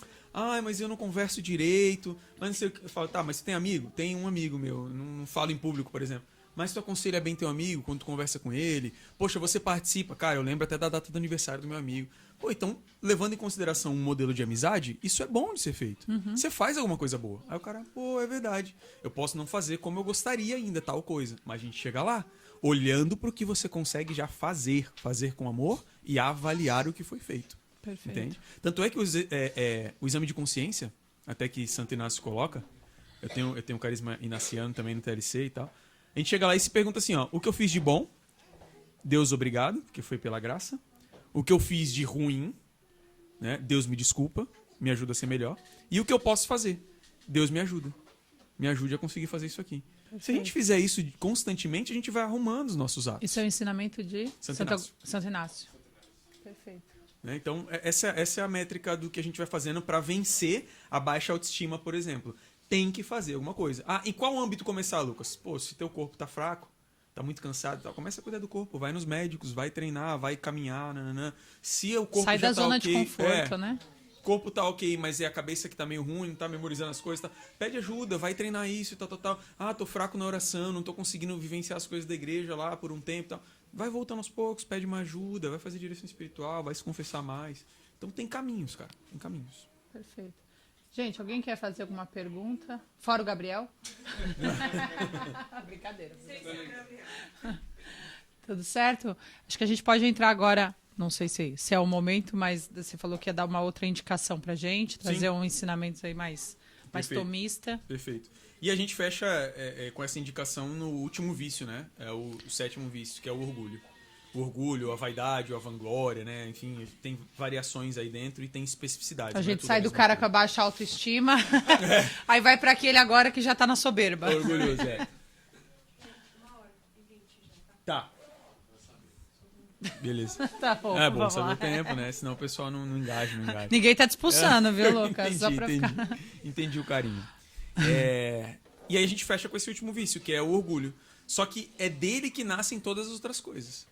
mas eu não converso direito, mas não sei o que. Eu falo, tá, mas você tem amigo? Tem um amigo meu, não falo em público, por exemplo. Mas tu aconselha bem teu amigo quando tu conversa com ele? Poxa, você participa. Cara, eu lembro até da data do aniversário do meu amigo. Pô, então, levando em consideração um modelo de amizade, isso é bom de ser feito. Você faz alguma coisa boa. Aí o cara, pô, é verdade. Eu posso não fazer como eu gostaria ainda, tal coisa. Mas a gente chega lá, olhando pro que você consegue já fazer. Fazer com amor e avaliar o que foi feito. Perfeito. Entende? Tanto é que o exame de consciência, até que Santo Inácio coloca, eu tenho um carisma inaciano também no TLC e tal. A gente chega lá e se pergunta assim, o que eu fiz de bom? Deus obrigado, que foi pela graça. O que eu fiz de ruim, né? Deus me desculpa, me ajuda a ser melhor. E o que eu posso fazer? Deus me ajuda. Me ajude a conseguir fazer isso aqui. Se a gente fizer isso constantemente, a gente vai arrumando os nossos atos. Isso é o ensinamento de Santo Inácio. Perfeito. Né? Então, essa é a métrica do que a gente vai fazendo para vencer a baixa autoestima, por exemplo. Tem que fazer alguma coisa. Ah, em qual âmbito começar, Lucas? Pô, se teu corpo tá fraco, tá muito cansado, tá, começa a cuidar do corpo. Vai nos médicos, vai treinar, vai caminhar. Nananã. Se o corpo Sai já da tá zona ok, de conforto, né? O corpo tá ok, mas é a cabeça que tá meio ruim, não tá memorizando as coisas. Tá... Pede ajuda, vai treinar isso e tal. Ah, tô fraco na oração, não tô conseguindo vivenciar as coisas da igreja lá por um tempo e tal. Vai voltando aos poucos, pede uma ajuda, vai fazer direção espiritual, vai se confessar mais. Então tem caminhos, cara. Tem caminhos. Perfeito. Gente, alguém quer fazer alguma pergunta? Fora o Gabriel? Brincadeira. Tudo certo? Acho que a gente pode entrar agora. Não sei se é o momento, mas você falou que ia dar uma outra indicação pra gente, trazer um ensinamento aí mais Perfeito. tomista. Perfeito. E a gente fecha com essa indicação no último vício, né? É o sétimo vício, que é o orgulho. O orgulho, a vaidade, a vanglória, né? Enfim, tem variações aí dentro e tem especificidades. A não é gente tudo sai a do mesma cara coisa. com a baixa autoestima, aí vai pra aquele agora que já tá na soberba. Orgulhoso, é. Tá. Beleza. Tá bom, É bom vamos saber lá. o tempo, né? Senão o pessoal não engaja, não engaja. Ninguém tá te expulsando, viu, Lucas? Só pra Entendi, ficar... entendi o carinho. E aí a gente fecha com esse último vício, que é o orgulho. Só que é dele que nascem todas as outras coisas.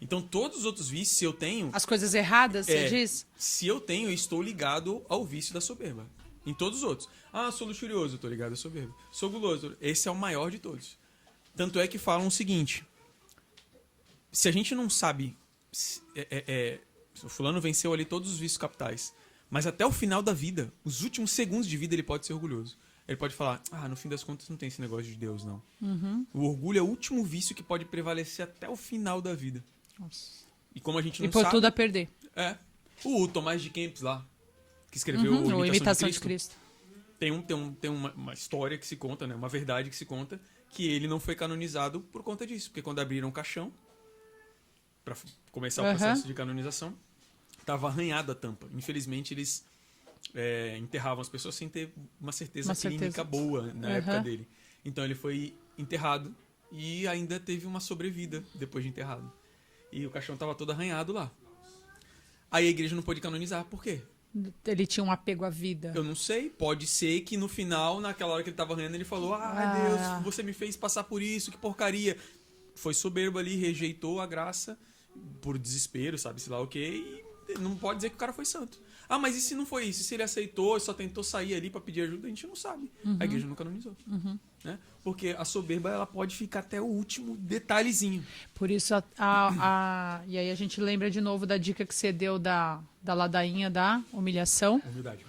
Então todos os outros vícios, se eu tenho... As coisas erradas, você diz? Se eu tenho, eu estou ligado ao vício da soberba. Em todos os outros. Ah, sou luxurioso, estou ligado à soberba. Sou guloso, esse é o maior de todos. Tanto é que falam o seguinte... Se a gente não sabe... o fulano venceu ali todos os vícios capitais. Mas até o final da vida, os últimos segundos de vida, ele pode ser orgulhoso. Ele pode falar, no fim das contas não tem esse negócio de Deus, não. Uhum. O orgulho é o último vício que pode prevalecer até o final da vida. Nossa. E como a gente E não por sabe... tudo a perder. O Tomás de Kempis lá, que escreveu O Imitação de Cristo. Tem uma história que se conta, né? Uma verdade que se conta, que ele não foi canonizado por conta disso. Porque quando abriram o caixão, para começar o processo de canonização, estava arranhada a tampa. Infelizmente, eles enterravam as pessoas sem ter uma certeza clínica boa na época dele. Então ele foi enterrado e ainda teve uma sobrevida depois de enterrado. E o caixão estava todo arranhado lá. Aí a igreja não pôde canonizar. Por quê? Ele tinha um apego à vida. Eu não sei. Pode ser que no final, naquela hora que ele estava arranhando, ele falou: Deus, você me fez passar por isso, que porcaria. Foi soberbo ali, rejeitou a graça por desespero, sabe-se lá o quê, e não pode dizer que o cara foi santo. Mas e se não foi isso? E se ele aceitou e só tentou sair ali pra pedir ajuda? A gente não sabe. A igreja não canonizou. Né? Porque a soberba, ela pode ficar até o último detalhezinho. Por isso, e aí a gente lembra de novo da dica que você deu da ladainha da humilhação.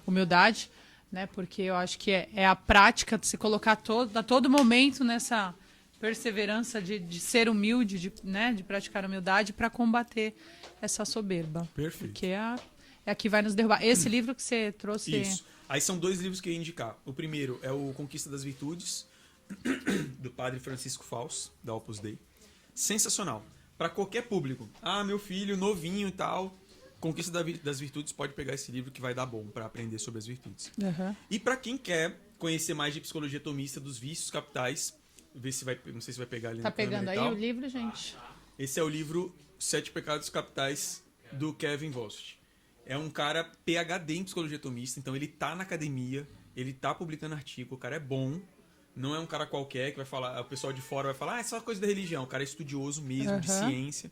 Humildade. Né? Porque eu acho que é a prática de se colocar a todo momento nessa perseverança de ser humilde, de praticar a humildade para combater essa soberba. Perfeito. Porque é a que vai nos derrubar. Esse livro que você trouxe... Isso. Aí são 2 livros que eu ia indicar. O primeiro é o Conquista das Virtudes, do padre Francisco Faus, da Opus Dei. Sensacional. Para qualquer público. Meu filho, novinho e tal. Conquista das Virtudes, pode pegar esse livro que vai dar bom para aprender sobre as virtudes. E para quem quer conhecer mais de psicologia tomista, dos vícios capitais, ver se vai, não sei se vai pegar ali Tá na câmera pegando e aí tal. o livro, gente? Esse é o livro 7 Pecados Capitais, do Kevin Vost. É um cara PhD em psicologia tomista, então ele tá na academia, ele tá publicando artigo, o cara é bom, não é um cara qualquer que vai falar, o pessoal de fora vai falar, é só coisa da religião, o cara é estudioso mesmo, de ciência.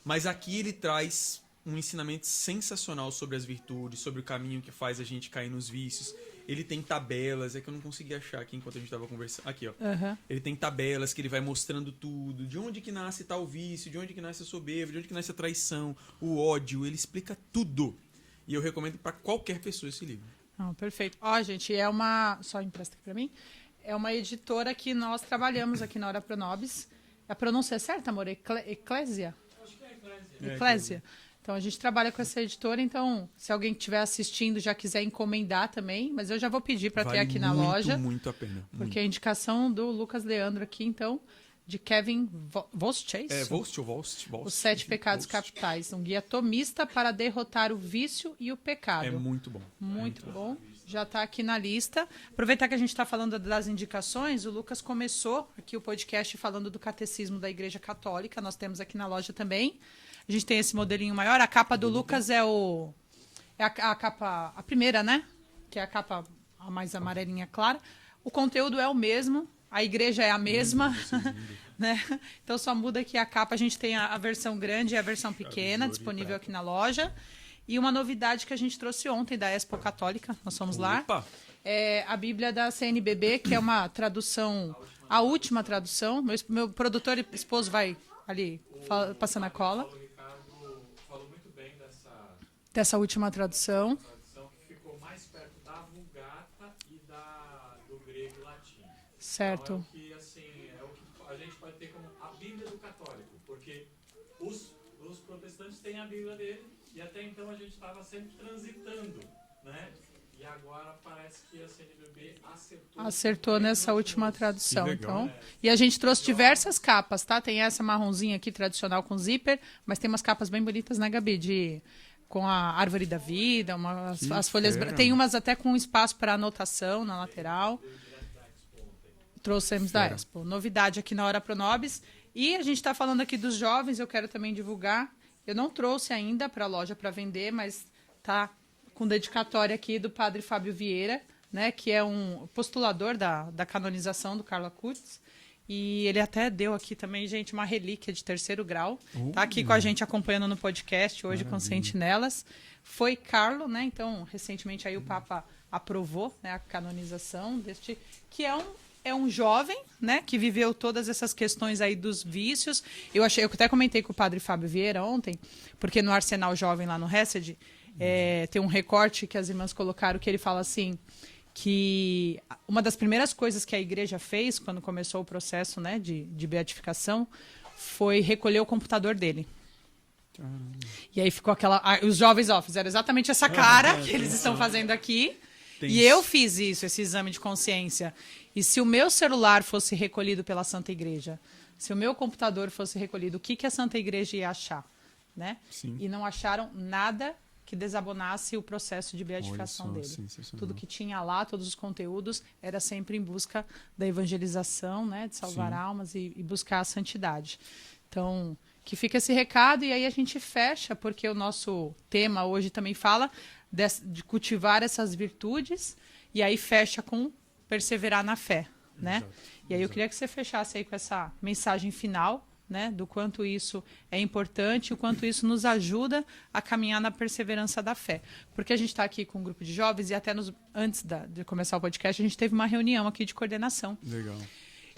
Mas aqui ele traz um ensinamento sensacional sobre as virtudes, sobre o caminho que faz a gente cair nos vícios. Ele tem tabelas, é que eu não consegui achar aqui enquanto a gente estava conversando. Aqui, ó. Ele tem tabelas que ele vai mostrando tudo, de onde que nasce tal vício, de onde que nasce a soberba, de onde que nasce a traição, o ódio, ele explica tudo. E eu recomendo para qualquer pessoa esse livro. Perfeito. Gente, só empresta aqui para mim. É uma editora que nós trabalhamos aqui na Hora Pro Nobis. A pronúncia é certa, amor? Eclésia? Acho que é Eclésia. Eclésia. Então, a gente trabalha com essa editora, então, se alguém estiver assistindo já quiser encomendar também, mas eu já vou pedir para ter aqui na loja. Muito a pena. Porque a indicação do Lucas Leandro aqui, então, de Kevin Vost, é isso? Vost. Os 7 Pecados Capitais, um guia tomista para derrotar o vício e o pecado. É muito bom. Muito bom. Já está aqui na lista. Aproveitar que a gente está falando das indicações, o Lucas começou aqui o podcast falando do Catecismo da Igreja Católica. Nós temos aqui na loja também. A gente tem esse modelinho maior. A capa do Lucas é a capa, a primeira, né? Que é a capa a mais amarelinha clara. O conteúdo é o mesmo. A igreja é a mesma, né? Então só muda aqui a capa. A gente tem a versão grande e a versão pequena disponível aqui na loja. E uma novidade que a gente trouxe ontem da Expo Católica, nós fomos lá, é a Bíblia da CNBB, que é uma tradução, a última tradução. Meu produtor e esposo vai ali passando a cola. O Ricardo falou muito bem Dessa última tradução. que ficou mais perto da Vulgata e do grego e latim. Certo. Então, é o que, assim, é o que a gente pode ter como a Bíblia do católico, porque os protestantes têm a Bíblia dele e até então a gente estava sempre transitando, né? E agora parece que a CNBB acertou nessa última tradução. Então, e a gente trouxe diversas capas, tá? Tem essa marronzinha aqui tradicional com zíper, mas tem umas capas bem bonitas, né, Gabi? Com a árvore da vida, as folhas. Tem umas até com espaço para anotação na lateral. Trouxemos da Expo. Novidade aqui na Hora Pronobis. E a gente está falando aqui dos jovens, eu quero também divulgar. Eu não trouxe ainda para a loja para vender, mas tá com dedicatória aqui do padre Fábio Vieira, né, que é um postulador da canonização do Carlo Acutis. E ele até deu aqui também, gente, uma relíquia de 3º grau. Tá aqui com a gente acompanhando no podcast hoje. Maravilha. Com Sentinelas. Foi Carlo, né? Então, recentemente aí o Papa aprovou, né, a canonização deste, que é um jovem, né, que viveu todas essas questões aí dos vícios. Eu até comentei com o padre Fábio Vieira ontem, porque no Arsenal Jovem lá no Hesed, tem um recorte que as irmãs colocaram que ele fala assim, que uma das primeiras coisas que a igreja fez quando começou o processo, né, de beatificação foi recolher o computador dele. E aí ficou os jovens fizeram exatamente essa cara que eles estão fazendo aqui. E eu fiz esse exame de consciência. E se o meu celular fosse recolhido pela Santa Igreja, se o meu computador fosse recolhido, o que a Santa Igreja ia achar? Né? E não acharam nada que desabonasse o processo de beatificação dele. Tudo que tinha lá, todos os conteúdos, era sempre em busca da evangelização, né, de salvar almas e buscar a santidade. Então, que fica esse recado, e aí a gente fecha, porque o nosso tema hoje também fala de cultivar essas virtudes, e aí fecha com perseverar na fé, né? E aí eu queria que você fechasse aí com essa mensagem final, né, do quanto isso é importante, o quanto isso nos ajuda a caminhar na perseverança da fé. Porque a gente está aqui com um grupo de jovens e até antes de começar o podcast, a gente teve uma reunião aqui de coordenação. Legal.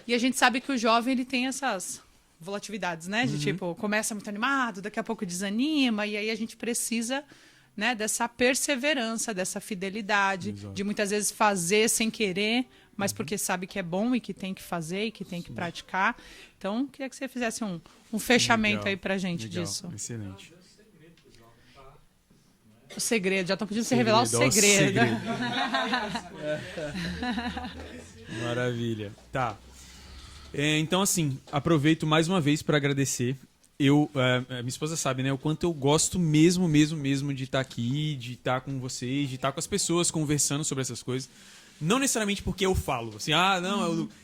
E a gente sabe que o jovem ele tem essas volatilidades, né? De tipo, começa muito animado, daqui a pouco desanima, e aí a gente precisa, né, dessa perseverança, dessa fidelidade, de muitas vezes fazer sem querer, mas porque sabe que é bom e que tem que fazer e que tem que praticar. Então, queria que você fizesse um fechamento aí pra gente disso. Excelente. O segredo, já estão pedindo você revelar o segredo. Maravilha. Tá. Então, assim, aproveito mais uma vez para agradecer. Minha esposa sabe, né, o quanto eu gosto mesmo de estar aqui, de estar com vocês, de estar com as pessoas conversando sobre essas coisas. Não necessariamente porque eu falo, assim,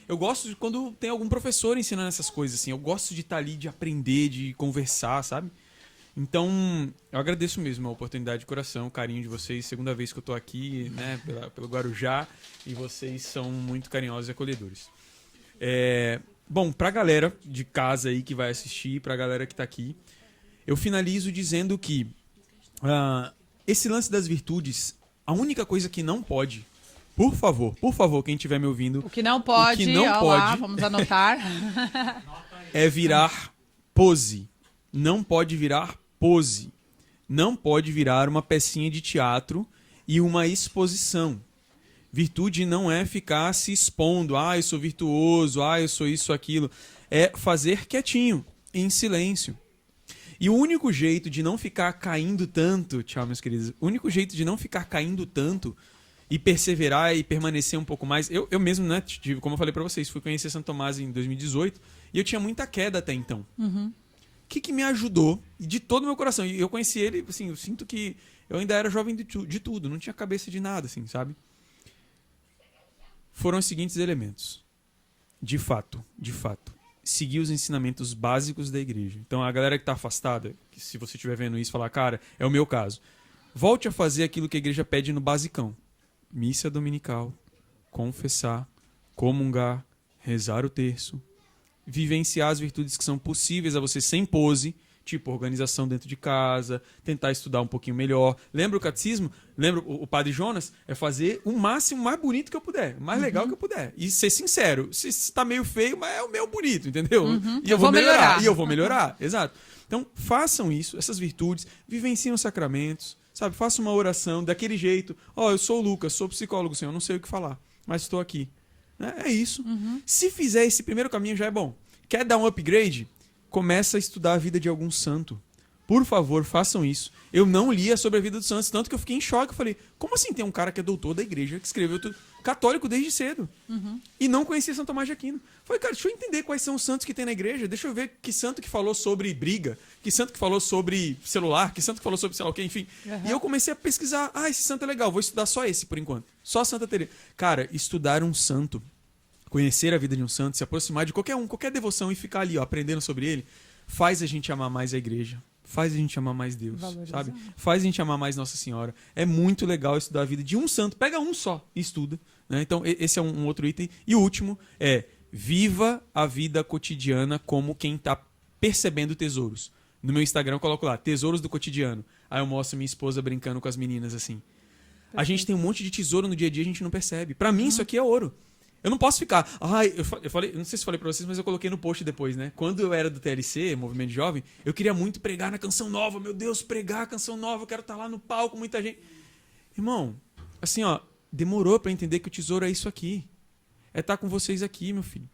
eu gosto de quando tem algum professor ensinando essas coisas, assim, eu gosto de estar ali, de aprender, de conversar, sabe? Então, eu agradeço mesmo a oportunidade de coração, o carinho de vocês, segunda vez que eu tô aqui, né, pelo Guarujá, e vocês são muito carinhosos e acolhedores. Bom, pra galera de casa aí que vai assistir, pra galera que tá aqui, eu finalizo dizendo que esse lance das virtudes, a única coisa que não pode, por favor, quem estiver me ouvindo... O que não pode, vamos anotar. É virar pose. Não pode virar pose. Não pode virar uma pecinha de teatro e uma exposição. Virtude não é ficar se expondo. Eu sou virtuoso, eu sou isso, aquilo. É fazer quietinho, em silêncio. E o único jeito de não ficar caindo tanto, tchau, meus queridos, o único jeito de não ficar caindo tanto e perseverar e permanecer um pouco mais. Eu mesmo, né, como eu falei pra vocês, fui conhecer Santo Tomás em 2018 e eu tinha muita queda até então. O que me ajudou, e de todo o meu coração, e eu conheci ele, assim, eu sinto que eu ainda era jovem de tudo, não tinha cabeça de nada, assim, sabe? Foram os seguintes elementos. De fato, seguir os ensinamentos básicos da igreja. Então, a galera que está afastada, que se você estiver vendo isso, falar, cara, é o meu caso. Volte a fazer aquilo que a igreja pede no basicão. Missa dominical, confessar, comungar, rezar o terço, vivenciar as virtudes que são possíveis a você sem pose, tipo organização dentro de casa, tentar estudar um pouquinho melhor. Lembra o catecismo? Lembra o Padre Jonas? É fazer o máximo mais bonito que eu puder, o mais legal que eu puder. E ser sincero, se tá meio feio, mas é o meu bonito, entendeu? E eu vou melhorar. E eu vou melhorar, exato. Então, façam isso, essas virtudes, vivenciem os sacramentos, sabe? Façam uma oração daquele jeito. Eu sou o Lucas, sou psicólogo, Senhor, não sei o que falar, mas estou aqui. É isso. Se fizer esse primeiro caminho, já é bom. Quer dar um upgrade? Começa a estudar a vida de algum santo. Por favor, façam isso. Eu não lia sobre a vida dos santos, tanto que eu fiquei em choque. Eu falei, como assim tem um cara que é doutor da igreja, que escreveu tudo, católico desde cedo, e não conhecia São Tomás de Aquino? Falei, cara, deixa eu entender quais são os santos que tem na igreja, deixa eu ver que santo que falou sobre briga, que santo que falou sobre celular, que santo que falou sobre sei lá o quê, enfim. E eu comecei a pesquisar, esse santo é legal, vou estudar só esse por enquanto. Só Santa Teresa. Cara, estudar um santo, conhecer a vida de um santo, se aproximar de qualquer devoção e ficar ali, aprendendo sobre ele, faz a gente amar mais a igreja, faz a gente amar mais Deus, sabe? Faz a gente amar mais Nossa Senhora. É muito legal estudar a vida de um santo. Pega um só e estuda, né? Então, esse é um outro item. E o último é, viva a vida cotidiana como quem está percebendo tesouros. No meu Instagram eu coloco lá, tesouros do cotidiano. Aí eu mostro minha esposa brincando com as meninas assim. A gente tem um monte de tesouro no dia a dia, a gente não percebe. Pra mim, isso aqui é ouro. Eu não posso ficar... eu falei, não sei se falei pra vocês, mas eu coloquei no post depois, né? Quando eu era do TLC, Movimento Jovem, eu queria muito pregar na Canção Nova. Meu Deus, pregar a Canção Nova, eu quero estar lá no palco, muita gente. Irmão, assim, demorou pra entender que o tesouro é isso aqui. É estar com vocês aqui, meu filho.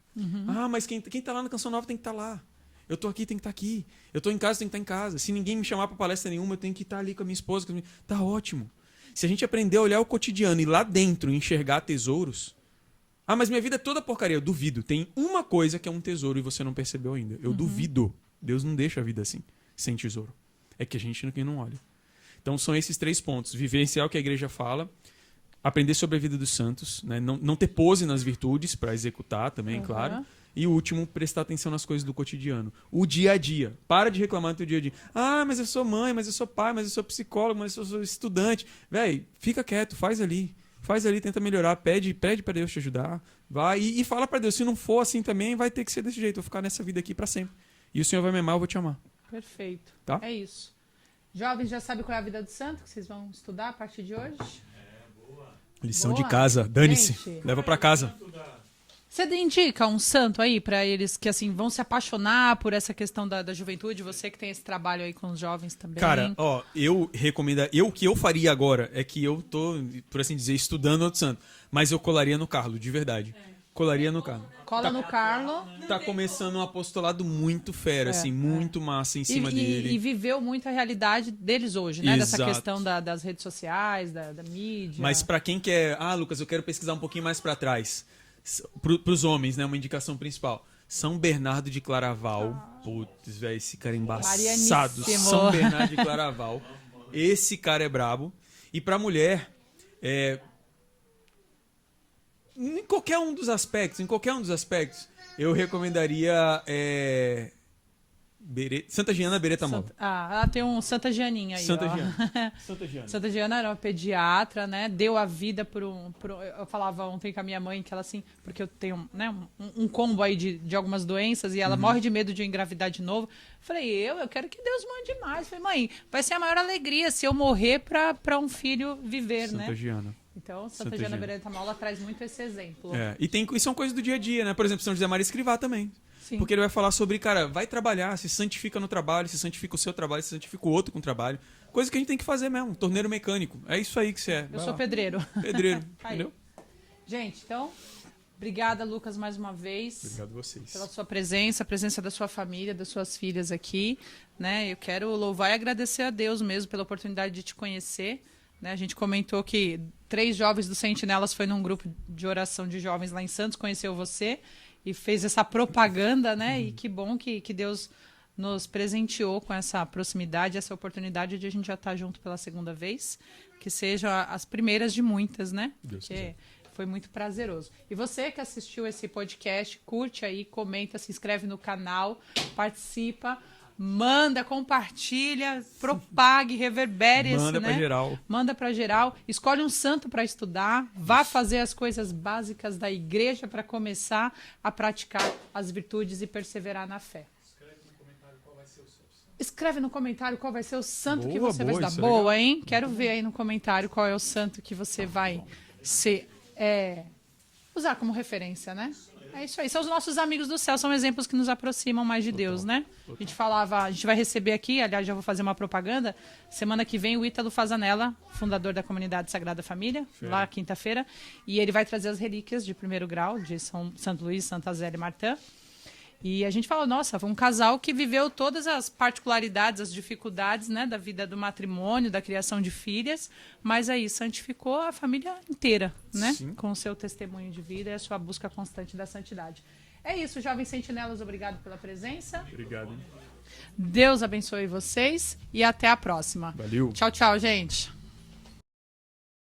Mas quem tá lá na Canção Nova tem que estar lá. Eu tô aqui, tem que estar aqui. Eu tô em casa, tem que estar em casa. Se ninguém me chamar pra palestra nenhuma, eu tenho que estar ali com a minha esposa. Tá ótimo. Se a gente aprender a olhar o cotidiano e lá dentro enxergar tesouros... mas minha vida é toda porcaria. Eu duvido. Tem uma coisa que é um tesouro e você não percebeu ainda. Eu duvido. Deus não deixa a vida assim, sem tesouro. É que a gente não olha. Então são esses 3 pontos. Vivenciar o que a igreja fala, aprender sobre a vida dos santos, né? Não ter pose nas virtudes para executar também, claro. E o último, prestar atenção nas coisas do cotidiano. O dia a dia. Para de reclamar do teu dia a dia. Mas eu sou mãe, mas eu sou pai, mas eu sou psicólogo, mas eu sou estudante. Véi, fica quieto, faz ali. Faz ali, tenta melhorar, pede para Deus te ajudar. Vai e fala para Deus, se não for assim também, vai ter que ser desse jeito. Eu vou ficar nessa vida aqui para sempre. E o Senhor vai me amar, eu vou te amar. Perfeito. Tá? É isso. Jovens, já sabem qual é a vida do santo que vocês vão estudar a partir de hoje? Lição Boa. de casa, dane-se. Gente. Leva para casa. Você indica um santo aí para eles que assim vão se apaixonar por essa questão da juventude? Você que tem esse trabalho aí com os jovens também. Cara, eu recomendo... O que eu faria agora é que eu tô, por assim dizer, estudando outro santo. Mas eu colaria no Carlo, de verdade. Colaria no Carlo. Cola no Carlo. Tá começando um apostolado muito fera, assim, muito massa em cima dele. E viveu muito a realidade deles hoje, né? Exato. Dessa questão das redes sociais, da mídia. Mas pra quem quer... Lucas, eu quero pesquisar um pouquinho mais pra trás. Pros homens, né? Uma indicação principal. São Bernardo de Claraval. Putz, velho, esse cara é embaçado. Marianíssimo. São Bernardo de Claraval. Esse cara é brabo. E pra mulher, em qualquer um dos aspectos, eu recomendaria Santa Giana Beretta Mola. Tem um Santa Gianinha aí, Santa ó. Giana. Santa Giana. Santa Giana era uma pediatra, né? Deu a vida por eu falava ontem com a minha mãe que ela assim, porque eu tenho, né, um combo aí de algumas doenças e ela morre de medo de eu engravidar de novo. Falei, eu quero que Deus mande mais. Falei, mãe, vai ser a maior alegria se eu morrer pra um filho viver, Santa né? Giana. Então, Santa Giana Beretta Mola traz muito esse exemplo. E são coisas do dia a dia, né? Por exemplo, São José Maria Escrivá também. Sim. Porque ele vai falar sobre, cara, vai trabalhar, se santifica no trabalho, se santifica o seu trabalho, se santifica o outro com o trabalho. Coisa que a gente tem que fazer mesmo, torneiro mecânico. É isso aí que você é. Eu sou pedreiro. Pedreiro, Aí. entendeu? Gente, então, obrigada, Lucas, mais uma vez. Obrigado a vocês. Pela sua presença, a presença da sua família, das suas filhas aqui, né? Eu quero louvar e agradecer a Deus mesmo pela oportunidade de te conhecer, né? A gente comentou que 3 jovens do Sentinelas foi num grupo de oração de jovens lá em Santos, conheceu você e fez essa propaganda, né? E que bom que Deus nos presenteou com essa proximidade, essa oportunidade de a gente já estar junto pela segunda vez, que sejam as primeiras de muitas, né? Porque foi muito prazeroso. E você que assistiu esse podcast, curte aí, comenta, se inscreve no canal, participa, manda, compartilha, propague, reverbere isso, né? Manda pra geral. Manda para geral, escolhe um santo para estudar, vá fazer as coisas básicas da igreja para começar a praticar as virtudes e perseverar na fé. Escreve no comentário qual vai ser o santo que você vai estudar. isso é Boa, legal. hein? Quero ver aí no comentário qual é o santo que você vai usar como referência, né? É isso aí. São os nossos amigos do céu, são exemplos que nos aproximam mais de Deus, né? A gente falava, a gente vai receber aqui, aliás, já vou fazer uma propaganda. Semana que vem, o Ítalo Fazanella, fundador da comunidade Sagrada Família, lá quinta-feira, e ele vai trazer as relíquias de 1º grau de Santo Luís, Santa Zélia e Martã. E a gente fala, nossa, foi um casal que viveu todas as particularidades, as dificuldades, né, da vida do matrimônio, da criação de filhas, mas aí santificou a família inteira, né, com o seu testemunho de vida e a sua busca constante da santidade. É isso, jovens sentinelas, obrigado pela presença. Obrigado. Deus abençoe vocês e até a próxima. Valeu. Tchau, tchau, gente.